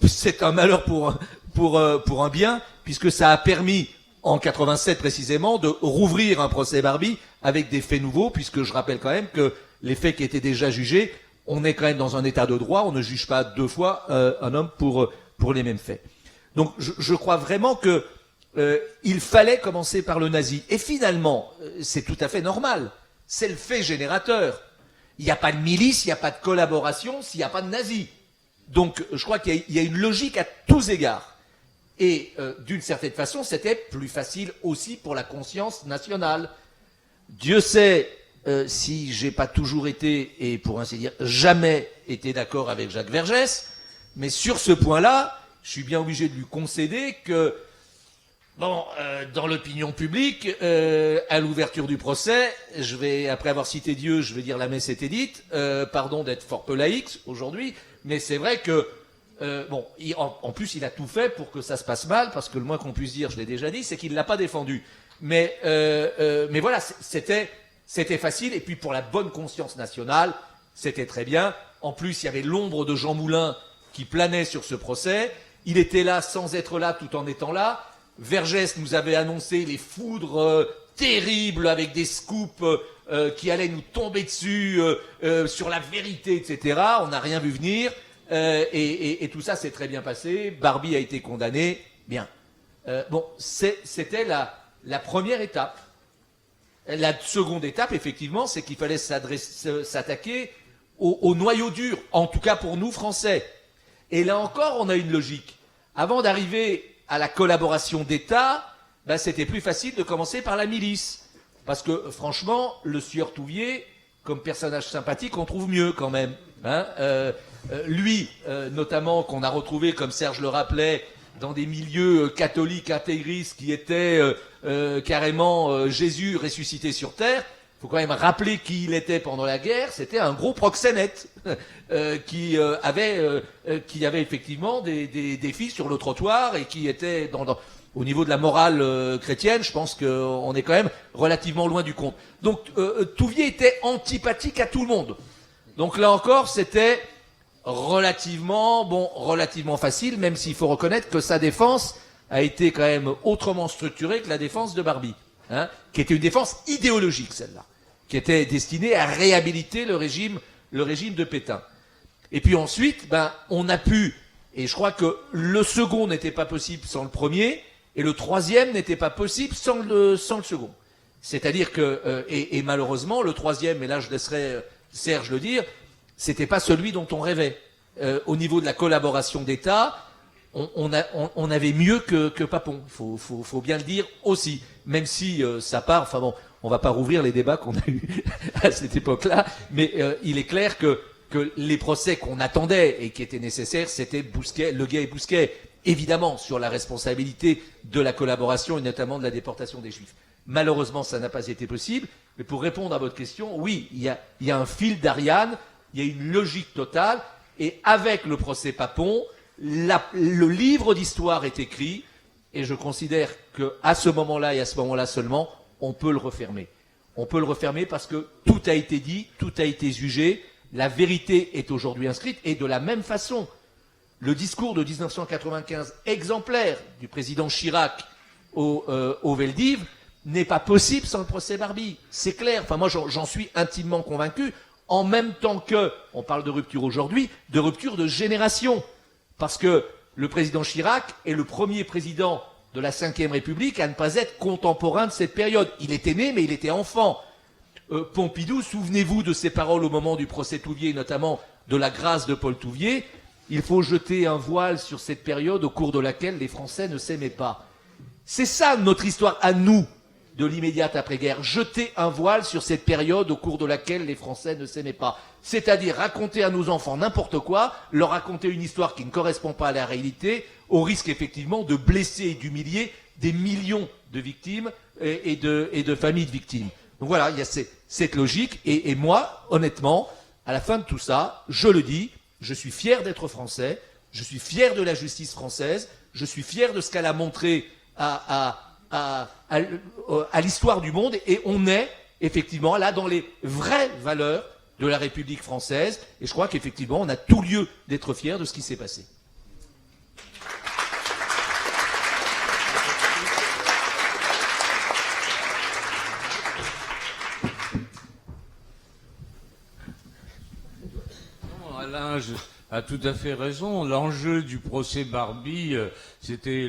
c'est un malheur pour un bien, puisque ça a permis en 87 précisément de rouvrir un procès Barbie avec des faits nouveaux, puisque je rappelle quand même que les faits qui étaient déjà jugés, on est quand même dans un état de droit, on ne juge pas 2 fois un homme pour les mêmes faits. Donc je crois vraiment que il fallait commencer par le nazi. Et finalement, c'est tout à fait normal. C'est le fait générateur. Il n'y a pas de milice, il n'y a pas de collaboration s'il n'y a pas de nazi. Donc je crois qu'il y a une logique à tous égards. Et d'une certaine façon, c'était plus facile aussi pour la conscience nationale. Dieu sait si j'ai pas toujours été, et pour ainsi dire, jamais été d'accord avec Jacques Vergès, mais sur ce point-là, je suis bien obligé de lui concéder que, bon, dans l'opinion publique, à l'ouverture du procès, après avoir cité Dieu, je vais dire la messe était dite, pardon d'être fort peu laïque aujourd'hui, mais c'est vrai que, bon, en plus il a tout fait pour que ça se passe mal, parce que le moins qu'on puisse dire, je l'ai déjà dit, c'est qu'il ne l'a pas défendu. Mais voilà, c'était facile, et puis pour la bonne conscience nationale, c'était très bien. En plus, il y avait l'ombre de Jean Moulin qui planait sur ce procès. Il était là sans être là tout en étant là. Vergès nous avait annoncé les foudres terribles avec des scoops qui allaient nous tomber dessus sur la vérité, etc. On n'a rien vu venir. Et tout ça s'est très bien passé. Barbie a été condamné. Bien. Bon, c'était la première étape. La seconde étape, effectivement, c'est qu'il fallait s'attaquer au noyau dur, en tout cas pour nous, Français. Et là encore, on a une logique. Avant d'arriver à la collaboration d'État, ben, c'était plus facile de commencer par la milice. Parce que, franchement, le sieur Touvier, comme personnage sympathique, on trouve mieux quand même. Hein, lui, notamment, qu'on a retrouvé, comme Serge le rappelait, dans des milieux catholiques intégristes qui étaient carrément Jésus ressuscité sur terre. Il faut quand même rappeler qui il était pendant la guerre. C'était un gros proxénète qui avait effectivement des filles sur le trottoir et qui était au niveau de la morale chrétienne. Je pense qu'on est quand même relativement loin du compte. Donc Touvier était antipathique à tout le monde. Donc là encore, c'était relativement facile, même s'il faut reconnaître que sa défense a été quand même autrement structurée que la défense de Barbie, hein, qui était une défense idéologique, celle-là, qui était destinée à réhabiliter le régime de Pétain. Et puis ensuite, ben, on a pu, et je crois que le second n'était pas possible sans le premier, et le troisième n'était pas possible sans le second. C'est-à-dire que, et malheureusement, le troisième, et là je laisserai Serge le dire, c'était pas celui dont on rêvait. Au niveau de la collaboration d'État, on avait mieux que Papon. Faut bien le dire aussi. Même si ça part, enfin bon, on va pas rouvrir les débats qu'on a eus à cette époque-là, mais il est clair que les procès qu'on attendait et qui étaient nécessaires, c'était Leguet et Bousquet, évidemment, sur la responsabilité de la collaboration et notamment de la déportation des Juifs. Malheureusement, ça n'a pas été possible. Mais pour répondre à votre question, oui, il y a un fil d'Ariane. Il y a une logique totale, et avec le procès Papon, le livre d'histoire est écrit, et je considère qu'à ce moment-là et à ce moment-là seulement, on peut le refermer. On peut le refermer parce que tout a été dit, tout a été jugé, la vérité est aujourd'hui inscrite, et de la même façon, le discours de 1995 exemplaire du président Chirac au Veldiv n'est pas possible sans le procès Barbie. C'est clair, enfin moi j'en suis intimement convaincu. En même temps que, on parle de rupture aujourd'hui, de rupture de génération. Parce que le président Chirac est le premier président de la Ve République à ne pas être contemporain de cette période. Il était né, mais il était enfant. Pompidou, souvenez-vous de ses paroles au moment du procès Touvier, notamment de la grâce de Paul Touvier. Il faut jeter un voile sur cette période au cours de laquelle les Français ne s'aimaient pas. C'est ça notre histoire à nous, de l'immédiate après-guerre, jeter un voile sur cette période au cours de laquelle les Français ne s'aimaient pas. C'est-à-dire raconter à nos enfants n'importe quoi, leur raconter une histoire qui ne correspond pas à la réalité, au risque effectivement de blesser et d'humilier des millions de victimes et de familles de victimes. Donc voilà, il y a cette logique, et moi, honnêtement, à la fin de tout ça, je le dis, je suis fier d'être français, je suis fier de la justice française, je suis fier de ce qu'elle a montré à l'histoire du monde, et on est effectivement là dans les vraies valeurs de la République française, et je crois qu'effectivement on a tout lieu d'être fier de ce qui s'est passé. Alain a tout à fait raison. L'enjeu du procès Barbie, c'était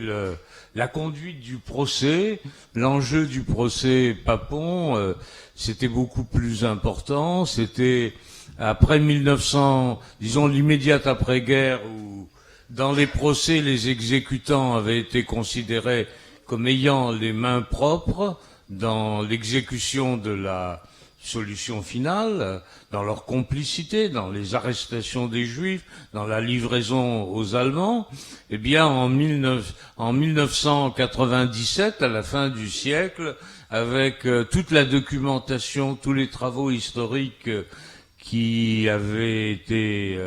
la conduite du procès. L'enjeu du procès Papon, c'était beaucoup plus important. C'était après 1900, disons l'immédiate après-guerre, où dans les procès, les exécutants avaient été considérés comme ayant les mains propres dans l'exécution de la solution finale, dans leur complicité, dans les arrestations des Juifs, dans la livraison aux Allemands. Eh bien, en 1997, à la fin du siècle, avec toute la documentation, tous les travaux historiques qui avaient été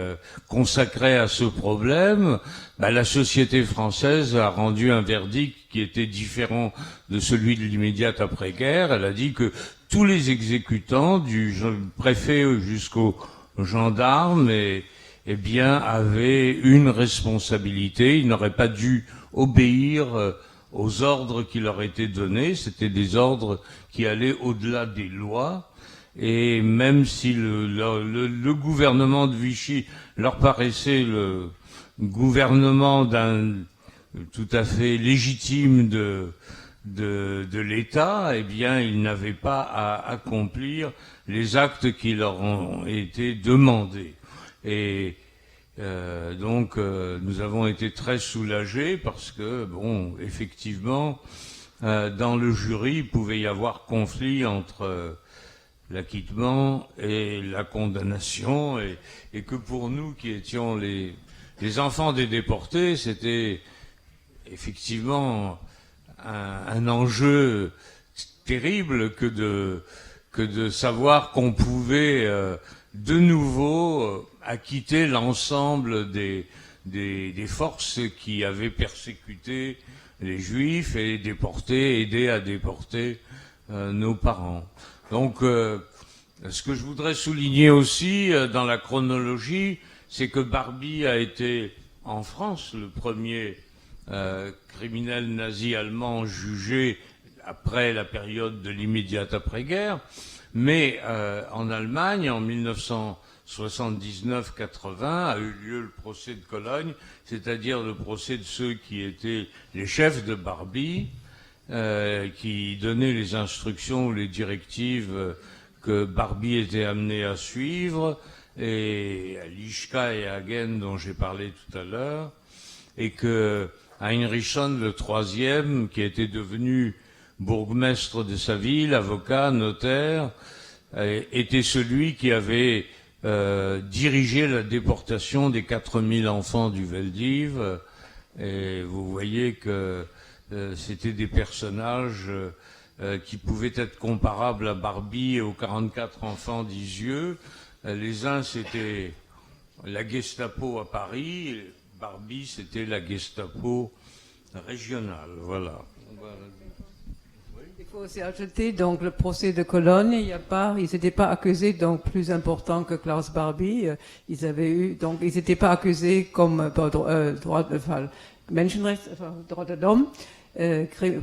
consacrés à ce problème, la société française a rendu un verdict qui était différent de celui de l'immédiate après-guerre. Elle a dit que tous les exécutants, du préfet jusqu'aux gendarmes, avaient une responsabilité. Ils n'auraient pas dû obéir aux ordres qui leur étaient donnés. C'était des ordres qui allaient au-delà des lois. Et même si le gouvernement de Vichy leur paraissait le gouvernement tout à fait légitime de l'État, eh bien, ils n'avaient pas à accomplir les actes qui leur ont été demandés. Et donc, nous avons été très soulagés parce que, bon, effectivement, dans le jury, il pouvait y avoir conflit entre l'acquittement et la condamnation, et que pour nous qui étions les enfants des déportés, c'était effectivement un enjeu terrible que de savoir qu'on pouvait de nouveau acquitter l'ensemble des forces qui avaient persécuté les Juifs et aidé à déporter nos parents. Donc, ce que je voudrais souligner aussi dans la chronologie, c'est que Barbie a été en France le premier criminel nazi allemand jugé après la période de l'immédiate après-guerre, mais en Allemagne, en 1979-80, a eu lieu le procès de Cologne, c'est-à-dire le procès de ceux qui étaient les chefs de Barbie, qui donnaient les instructions ou les directives que Barbie était amené à suivre, et Lischka et Hagen dont j'ai parlé tout à l'heure, et que Heinrichson, le troisième, qui était devenu bourgmestre de sa ville, avocat, notaire, était celui qui avait dirigé la déportation des 4000 enfants du Veldiv. Et vous voyez que c'était des personnages qui pouvaient être comparables à Barbie et aux 44 enfants d'Isieux. Les uns, c'était la Gestapo à Paris, Barbie, c'était la Gestapo régionale. Voilà. Il faut aussi ajouter donc le procès de Cologne. Ils n'étaient pas accusés donc plus important que Klaus Barbie. Ils n'étaient pas accusés comme droit de l'homme,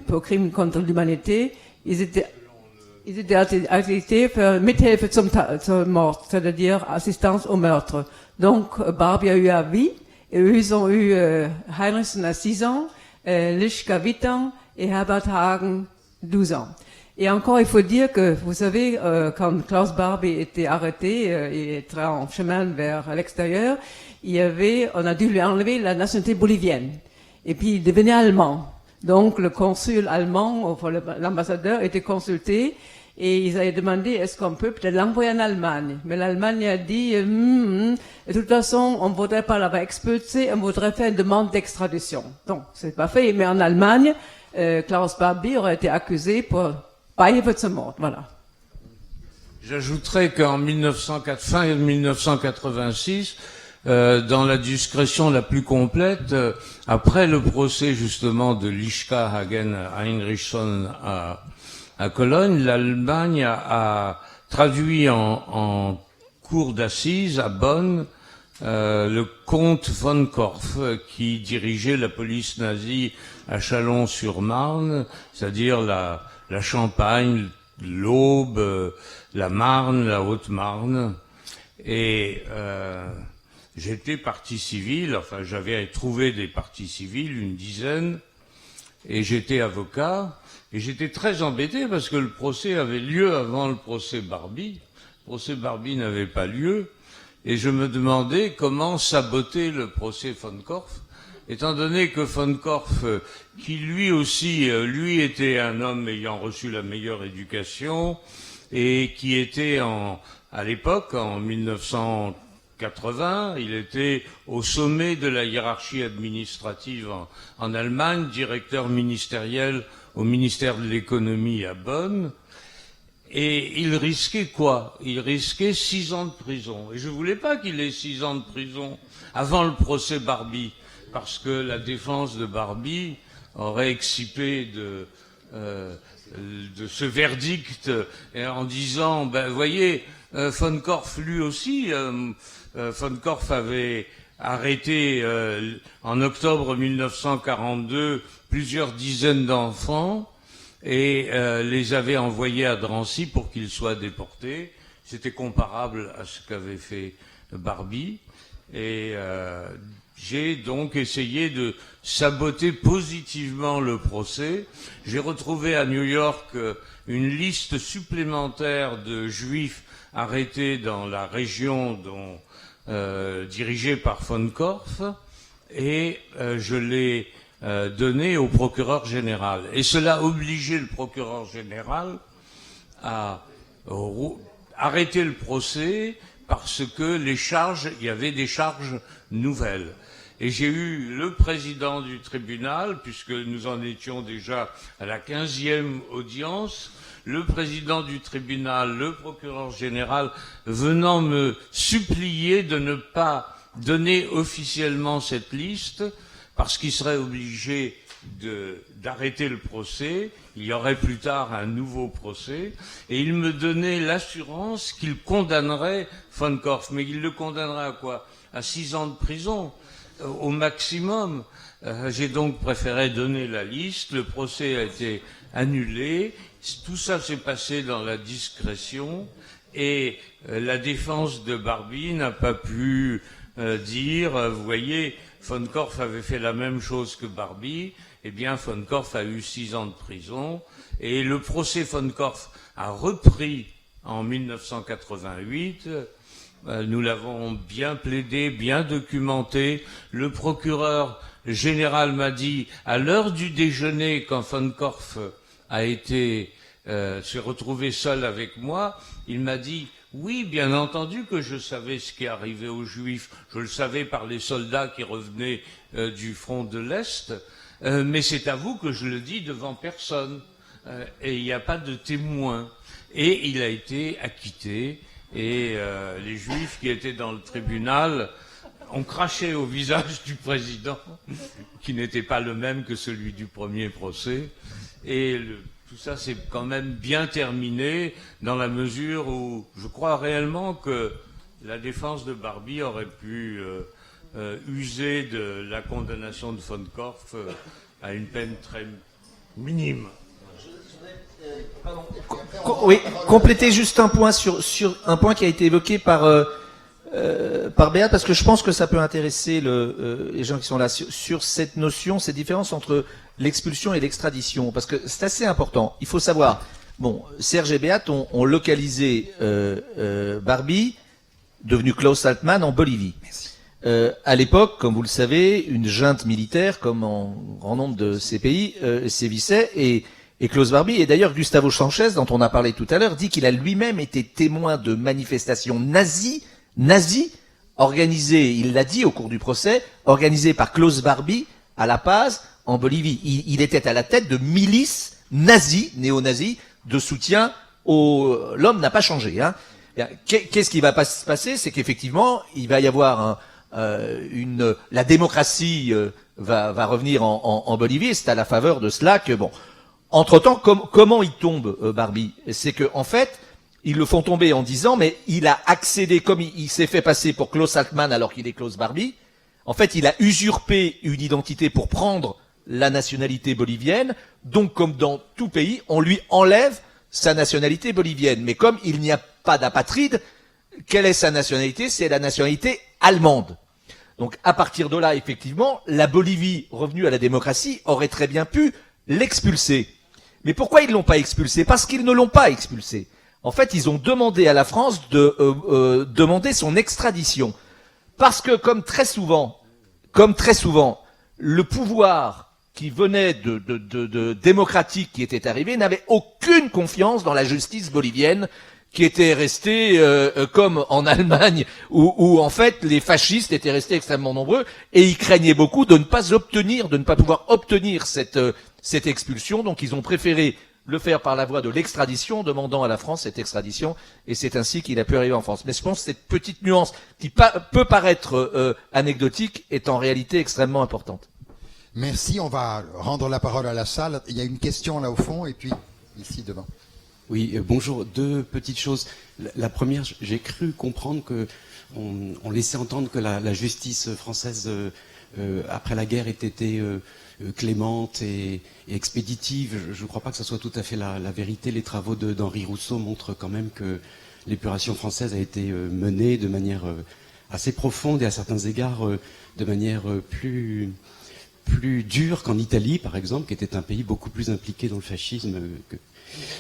pour crime contre l'humanité. Ils étaient arrêtés pour Mithilfe zum Mord, c'est-à-dire assistance au meurtre. Donc Barbie a eu à vie, et eux ils ont eu Heinrichson à 6 ans, Lischka 8 ans et Herbert Hagen 12 ans. Et encore, il faut dire que, vous savez, quand Klaus Barbie était arrêté et était en chemin vers l'extérieur, on a dû lui enlever la nationalité bolivienne. Et puis, il devenait allemand. Donc, le consul allemand, enfin, l'ambassadeur, était consulté et ils avaient demandé est-ce qu'on peut peut-être l'envoyer en Allemagne. Mais l'Allemagne a dit, de toute façon, on ne voudrait pas l'avoir expulsé, on voudrait faire une demande d'extradition. Donc, c'est pas fait. Mais en Allemagne, Klaus Barbie aurait été accusé pour Beihilfe zum Mord. Voilà. J'ajouterais qu'en fin 1986, dans la discrétion la plus complète, après le procès justement de Lischka, Hagen, Heinrichson à Cologne, l'Allemagne a traduit en cour d'assises à Bonn le comte von Korff, qui dirigeait la police nazie à Châlons-sur-Marne, c'est-à-dire la Champagne, l'Aube, la Marne, la Haute-Marne. Et j'étais partie civile, enfin j'avais trouvé des parties civiles, une dizaine, et j'étais avocat, et j'étais très embêté parce que le procès avait lieu avant le procès Barbie. Le procès Barbie n'avait pas lieu, et je me demandais comment saboter le procès von Korff, étant donné que von Korff, qui lui aussi, lui était un homme ayant reçu la meilleure éducation, et qui était à l'époque, en 1980, il était au sommet de la hiérarchie administrative en Allemagne, directeur ministériel au ministère de l'économie à Bonn, et il risquait quoi? Il risquait 6 ans de prison. Et je voulais pas qu'il ait 6 ans de prison avant le procès Barbie, parce que la défense de Barbie aurait excipé de ce verdict en disant, ben voyez, von Korff lui aussi, von Korff avait arrêté en octobre 1942 plusieurs dizaines d'enfants et les avait envoyés à Drancy pour qu'ils soient déportés. C'était comparable à ce qu'avait fait Barbie. Et j'ai donc essayé de saboter positivement le procès. J'ai retrouvé à New York une liste supplémentaire de juifs arrêtés dans la région dirigée par von Korff, et je l'ai donné au procureur général. Et cela obligeait le procureur général à arrêter le procès parce que il y avait des charges nouvelles. Et j'ai eu le président du tribunal, puisque nous en étions déjà à la 15e audience, le président du tribunal, le procureur général, venant me supplier de ne pas donner officiellement cette liste, parce qu'il serait obligé d'arrêter le procès. Il y aurait plus tard un nouveau procès, et il me donnait l'assurance qu'il condamnerait von Korff. Mais il le condamnerait à quoi? À 6 ans de prison, au maximum. J'ai donc préféré donner la liste. Le procès a été annulé. Tout ça s'est passé dans la discrétion, et la défense de Barbie n'a pas pu dire, vous voyez, von Korff avait fait la même chose que Barbie. Eh bien, von Korff a eu 6 ans de prison, et le procès von Korff a repris en 1988. Nous l'avons bien plaidé, bien documenté. Le procureur général m'a dit, à l'heure du déjeuner, quand von Korff s'est retrouvé seul avec moi, il m'a dit, oui, bien entendu que je savais ce qui arrivait aux Juifs. Je le savais par les soldats qui revenaient du front de l'Est. Mais c'est à vous que je le dis devant personne. Et il n'y a pas de témoin. Et il a été acquitté. Et les Juifs qui étaient dans le tribunal ont craché au visage du président, qui n'était pas le même que celui du premier procès. Et tout ça s'est quand même bien terminé, dans la mesure où je crois réellement que la défense de Barbie aurait pu user de la condamnation de von Korff à une peine très minime. Oui, compléter juste un point sur un point qui a été évoqué par Béat, parce que je pense que ça peut intéresser les gens qui sont là sur cette notion, cette différence entre l'expulsion et l'extradition, parce que c'est assez important. Il faut savoir, bon, Serge et Béat ont localisé Barbie, devenu Klaus Altmann, en Bolivie. À l'époque, comme vous le savez, une junte militaire, comme en grand nombre de ces pays, sévissait, et Klaus Barbie, et d'ailleurs Gustavo Sanchez, dont on a parlé tout à l'heure, dit qu'il a lui-même été témoin de manifestations nazies, organisées, il l'a dit au cours du procès, organisées par Klaus Barbie à La Paz, en Bolivie. Il était à la tête de milices nazies, néo-nazies, de soutien l'homme n'a pas changé. Hein. Qu'est-ce qui va se passer? C'est qu'effectivement, il va y avoir la démocratie va revenir en Bolivie, et c'est à la faveur de cela que, bon, entre-temps, comment il tombe, Barbie? C'est que, en fait, ils le font tomber en disant, mais il a accédé, comme il s'est fait passer pour Klaus Altmann alors qu'il est Klaus Barbie, en fait, il a usurpé une identité pour prendre la nationalité bolivienne, donc comme dans tout pays, on lui enlève sa nationalité bolivienne. Mais comme il n'y a pas d'apatride, quelle est sa nationalité? C'est la nationalité allemande. Donc, à partir de là, effectivement, la Bolivie, revenue à la démocratie, aurait très bien pu l'expulser. Mais pourquoi ils l'ont pas expulsé? Parce qu'ils ne l'ont pas expulsé. En fait, ils ont demandé à la France de demander son extradition. Parce que, comme très souvent, le pouvoir qui venait de démocratique qui était arrivé n'avait aucune confiance dans la justice bolivienne, qui était restée comme en Allemagne, où en fait les fascistes étaient restés extrêmement nombreux, et ils craignaient beaucoup de ne pas pouvoir obtenir cette expulsion. Donc ils ont préféré le faire par la voie de l'extradition, demandant à la France cette extradition, et c'est ainsi qu'il a pu arriver en France. Mais je pense que cette petite nuance qui peut paraître anecdotique est en réalité extrêmement importante. Merci, on va rendre la parole à la salle. Il y a une question là au fond, et puis ici devant. Oui, bonjour. Deux petites choses. La première, j'ai cru comprendre que on laissait entendre que la justice française après la guerre ait été clémente et expéditive. Je ne crois pas que ce soit tout à fait la vérité. Les travaux d'Henri Rousseau montrent quand même que l'épuration française a été menée de manière assez profonde et à certains égards de manière plus dure qu'en Italie, par exemple, qui était un pays beaucoup plus impliqué dans le fascisme que...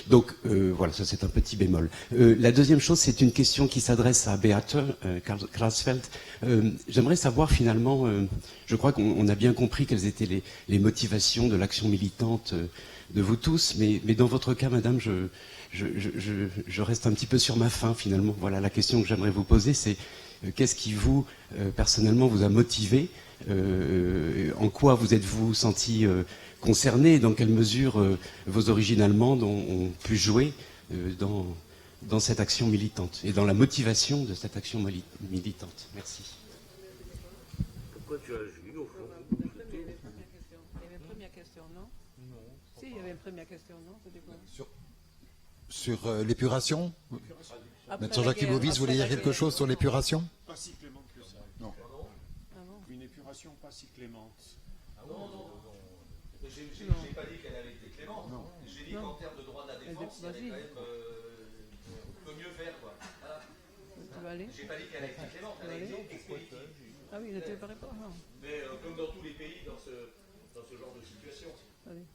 Donc voilà, ça c'est un petit bémol. La deuxième chose, c'est une question qui s'adresse à Beate Krasfeld. J'aimerais savoir finalement, je crois qu'on a bien compris quelles étaient les motivations de l'action militante de vous tous, mais dans votre cas, madame, je reste un petit peu sur ma faim finalement. Voilà, la question que j'aimerais vous poser, c'est qu'est-ce qui vous, personnellement, vous a motivé, en quoi vous êtes-vous senti concerné, et dans quelle mesure vos origines allemandes ont pu jouer dans cette action militante et dans la motivation de cette action militante. Merci. Pourquoi tu agis au fond? Il y avait une première question, non? Non. Si, il y avait une première question, non? C'était quoi? Sur l'épuration, Après Maître la Jacques guerre, Libovis, vous voulez dire après la quelque guerre. chose sur l'épuration? Pas si clémente que ça. Non. Une épuration pas si clémente. Ah non. J'ai pas dit qu'elle avait été clémente. J'ai dit qu'en termes de droit de la défense, il y avait quand même... on peut mieux faire, quoi. Tu vas aller? J'ai pas dit qu'elle a été clémente, elle a été expéditive. Ah oui, il n'était pas répondu. Mais comme dans tous les pays, dans ce genre de situation. Allez.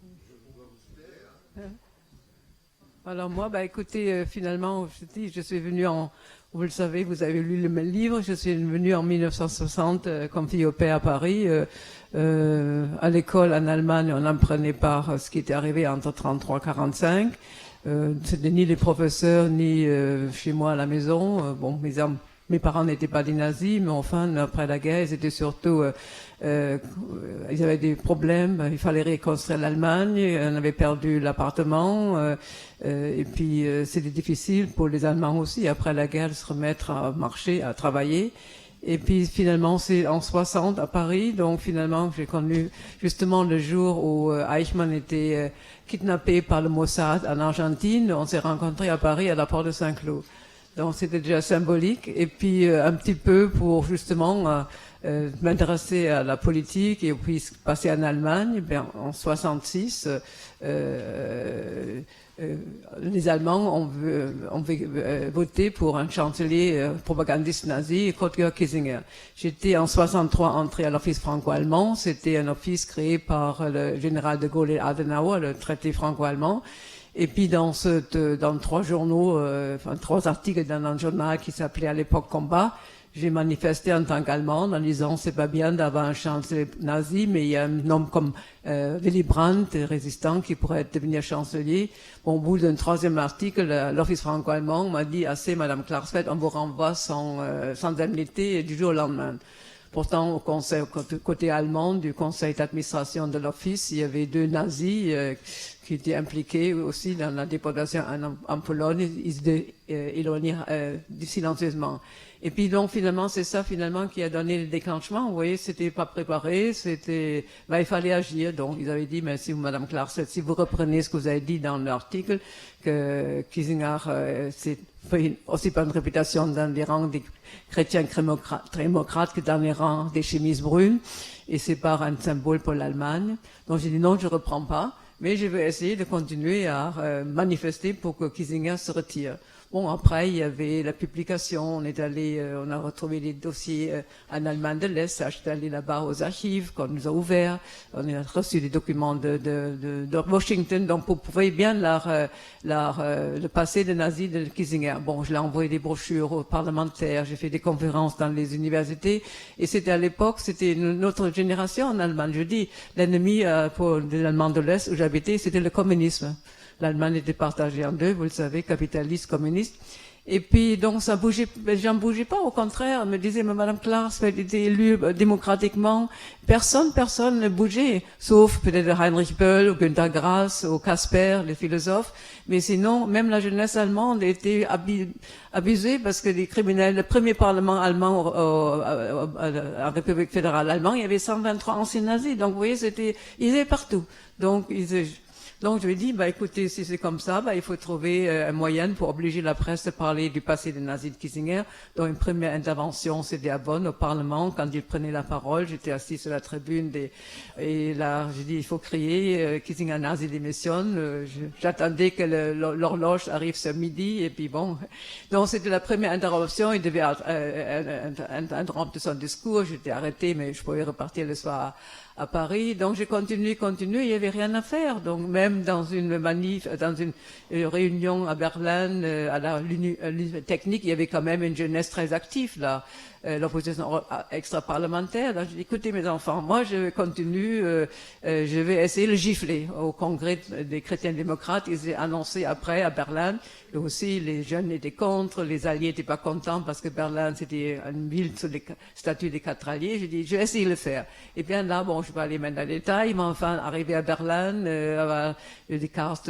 Alors moi, écoutez, finalement, je suis venue vous le savez, vous avez lu le même livre, je suis venue en 1960 comme fille au pair à Paris. À l'école en Allemagne, on n'apprenait pas ce qui était arrivé entre 33 et 45. C'était ni les professeurs, ni chez moi à la maison. Mes parents n'étaient pas des nazis, mais enfin, après la guerre, ils étaient surtout... ils avaient des problèmes, il fallait reconstruire l'Allemagne, on avait perdu l'appartement, et puis c'était difficile pour les Allemands aussi, après la guerre, de se remettre à marcher, à travailler. Et puis finalement, c'est en 60 à Paris, donc finalement, j'ai connu justement le jour où Eichmann était kidnappé par le Mossad en Argentine. On s'est rencontrés à Paris à la porte de Saint-Cloud. Donc c'était déjà symbolique. Et puis un petit peu pour justement m'intéresser à la politique et puis passer en Allemagne. En 66, les Allemands ont voté pour un chancelier propagandiste nazi, Kurt-Georg Kiesinger. J'étais en 63 entrée à l'office franco-allemand. C'était un office créé par le général de Gaulle et Adenauer, le traité franco-allemand. Et puis dans 3 journaux, 3 articles dans un journal qui s'appelait à l'époque Combat, j'ai manifesté en tant qu'Allemande en disant c'est pas bien d'avoir un chancelier nazi, mais il y a un homme comme Willy Brandt, résistant, qui pourrait devenir chancelier. Au bout d'un 3e article, l'office franco-allemand m'a dit assez, Madame Klarsfeld, on vous renvoie sans indemnité du jour au lendemain. Pourtant, côté allemand, du conseil d'administration de l'office, il y avait 2 nazis qui étaient impliqués aussi dans la déportation en Pologne. Ils éloignaient silencieusement. Et puis donc finalement, c'est ça finalement qui a donné le déclenchement. Vous voyez, c'était pas préparé, il fallait agir. Donc ils avaient dit, mais si vous, Madame Klarsfeld, si vous reprenez ce que vous avez dit dans l'article, que Kiesinger c'est aussi pas une réputation dans les rangs des chrétiens démocrates que dans les rangs des chemises brunes, et c'est pas un symbole pour l'Allemagne. Donc j'ai dit non, je reprends pas, mais je vais essayer de continuer à manifester pour que Kiesinger se retire. Bon, après, il y avait la publication, on a retrouvé les dossiers en Allemagne de l'Est, j'étais allé là-bas aux archives, qu'on nous a ouverts, on a reçu des documents de Washington, donc vous pouvez bien le passé de nazi de Kiesinger. Bon, je l'ai envoyé des brochures aux parlementaires, j'ai fait des conférences dans les universités, et c'était à l'époque, c'était notre génération en Allemagne. Je dis, l'ennemi pour l'Allemagne de l'Est où j'habitais, c'était le communisme. L'Allemagne était partagée en 2, vous le savez, capitaliste, communiste. Et puis, donc, j'en bougeais pas, au contraire. Elle me disait, mais Madame Klarsfeld était élue démocratiquement. Personne ne bougeait. Sauf peut-être Heinrich Böll, ou Günter Grass, ou Casper, les philosophes. Mais sinon, même la jeunesse allemande était abusée parce que les criminels, le premier parlement allemand, en République fédérale allemande, il y avait 123 anciens nazis. Donc, vous voyez, ils étaient partout. Donc Donc je lui ai dit, écoutez, si c'est comme ça, il faut trouver un moyen pour obliger la presse de parler du passé des nazis de Kissinger. Donc une première intervention, c'était à Bonn, au Parlement, quand il prenait la parole. J'étais assis sur la tribune et là, j'ai dit, il faut crier, Kissinger nazi démissionne. J'attendais que l'horloge arrive ce midi, et puis bon. Donc c'était la première intervention, il devait interrompre son discours, j'étais arrêté, mais je pouvais repartir le soir à Paris. Donc j'ai continué, il n'y avait rien à faire. Donc même dans une manif, dans une réunion à Berlin, à l'Union technique, il y avait quand même une jeunesse très active là. L'opposition extra-parlementaire. Donc, j'ai dit, écoutez mes enfants, moi je continue, je vais essayer de le gifler. Au congrès des chrétiens démocrates, ils ont annoncé après à Berlin, et aussi les jeunes étaient contre, les alliés n'étaient pas contents parce que Berlin c'était une ville sous les statuts des 4 alliés. J'ai dit, je vais essayer de le faire. Et bien là, bon, je vais pas aller maintenant dans les détails, mais enfin, arrivé à Berlin, des cartes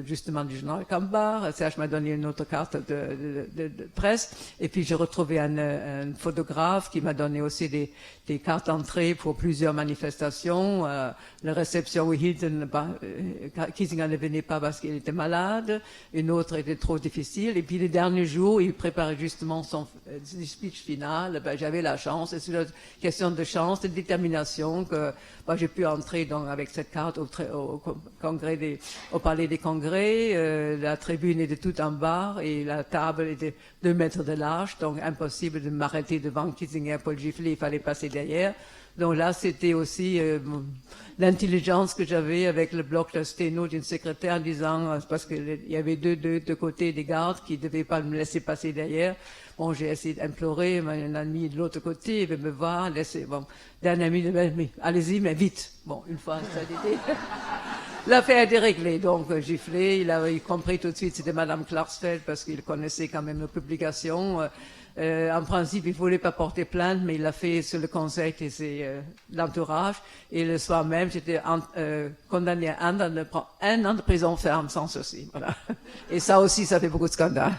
justement du journal Kambar, Serge m'a donné une autre carte de presse, et puis j'ai retrouvé un photographe qui m'a donné aussi des cartes d'entrée pour plusieurs manifestations. La réception où Hilton, Kissinger ne venait pas parce qu'il était malade, une autre était trop difficile, et puis les derniers jours, il préparait justement son speech final. J'avais la chance, et c'est une question de chance, de détermination que j'ai pu entrer donc avec cette carte au congrès au palais des congrès. La tribune était tout en bas et la table était 2 mètres de large, donc impossible de m'arrêter devant Kissinger pour le gifler, il fallait passer derrière. Donc là, c'était aussi l'intelligence que j'avais avec le bloc de sténo d'une secrétaire en disant, parce qu'il y avait deux côtés des gardes qui ne devaient pas me laisser passer derrière. Bon, j'ai essayé d'implorer, un ami de l'autre côté, il veut me voir, laisser, bon, d'un ami, mais allez-y, mais vite. Bon, une fois ça a été, l'affaire était réglée, donc giflé, il a compris tout de suite, c'était Madame Klarsfeld, parce qu'il connaissait quand même nos publications. En principe, il ne voulait pas porter plainte, mais il l'a fait sur le conseil de l'entourage. Et le soir même, j'étais condamné à un an de prison ferme sans souci. Voilà. Et ça aussi, ça fait beaucoup de scandales.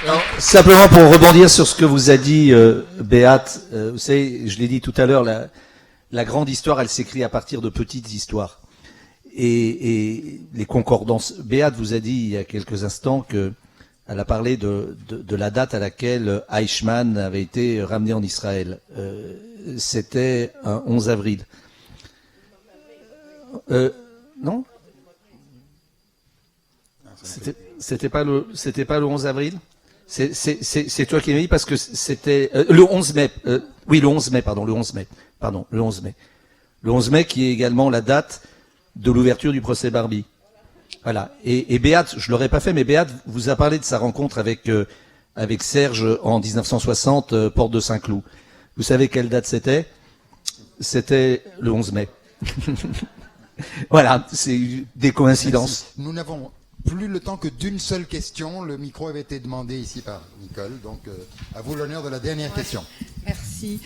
Alors, simplement pour rebondir sur ce que vous a dit Beate, vous savez, je l'ai dit tout à l'heure, la grande histoire, elle s'écrit à partir de petites histoires. Et les concordances. Beate vous a dit il y a quelques instants qu'elle a parlé de la date à laquelle Eichmann avait été ramené en Israël. C'était un 11 avril. Non? C'était pas le 11 avril? C'est toi qui m'as dit parce que c'était le 11 mai. Oui, le 11 mai, pardon, le 11 mai. Pardon, le 11 mai. Le 11 mai qui est également la date de l'ouverture du procès Barbie. Voilà. Et Beate, je l'aurais pas fait, mais Beate vous a parlé de sa rencontre avec Serge en 1960, porte de Saint-Cloud. Vous savez quelle date c'était? C'était le 11 mai. Voilà, c'est des coïncidences. Nous n'avons plus le temps que d'une seule question. Le micro avait été demandé ici par Nicole. Donc, à vous l'honneur de la dernière question. Merci.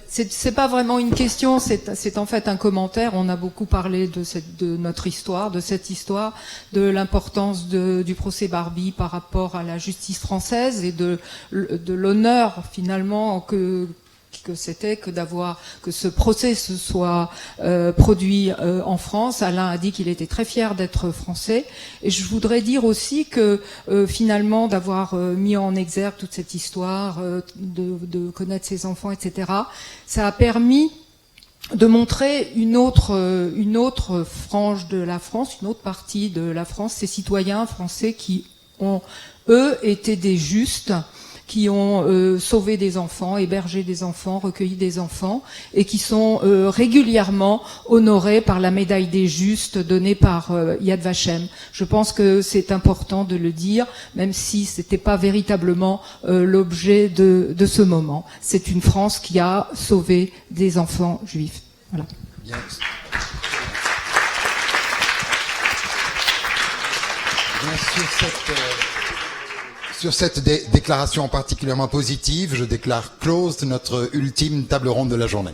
C'est pas vraiment une question, c'est en fait un commentaire. On a beaucoup parlé de notre histoire, de cette histoire, de l'importance du procès Barbie par rapport à la justice française et de l'honneur finalement que c'était que ce procès se soit produit en France. Alain a dit qu'il était très fier d'être français. Et je voudrais dire aussi que finalement d'avoir mis en exergue toute cette histoire, de connaître ses enfants, etc., ça a permis de montrer une autre frange de la France, une autre partie de la France, ces citoyens français qui ont, eux, été des justes, qui ont sauvé des enfants, hébergé des enfants, recueilli des enfants, et qui sont régulièrement honorés par la médaille des justes donnée par Yad Vashem. Je pense que c'est important de le dire, même si c'était pas véritablement l'objet de ce moment. C'est une France qui a sauvé des enfants juifs. Voilà. Bien. Sur cette déclaration particulièrement positive, je déclare close notre ultime table ronde de la journée.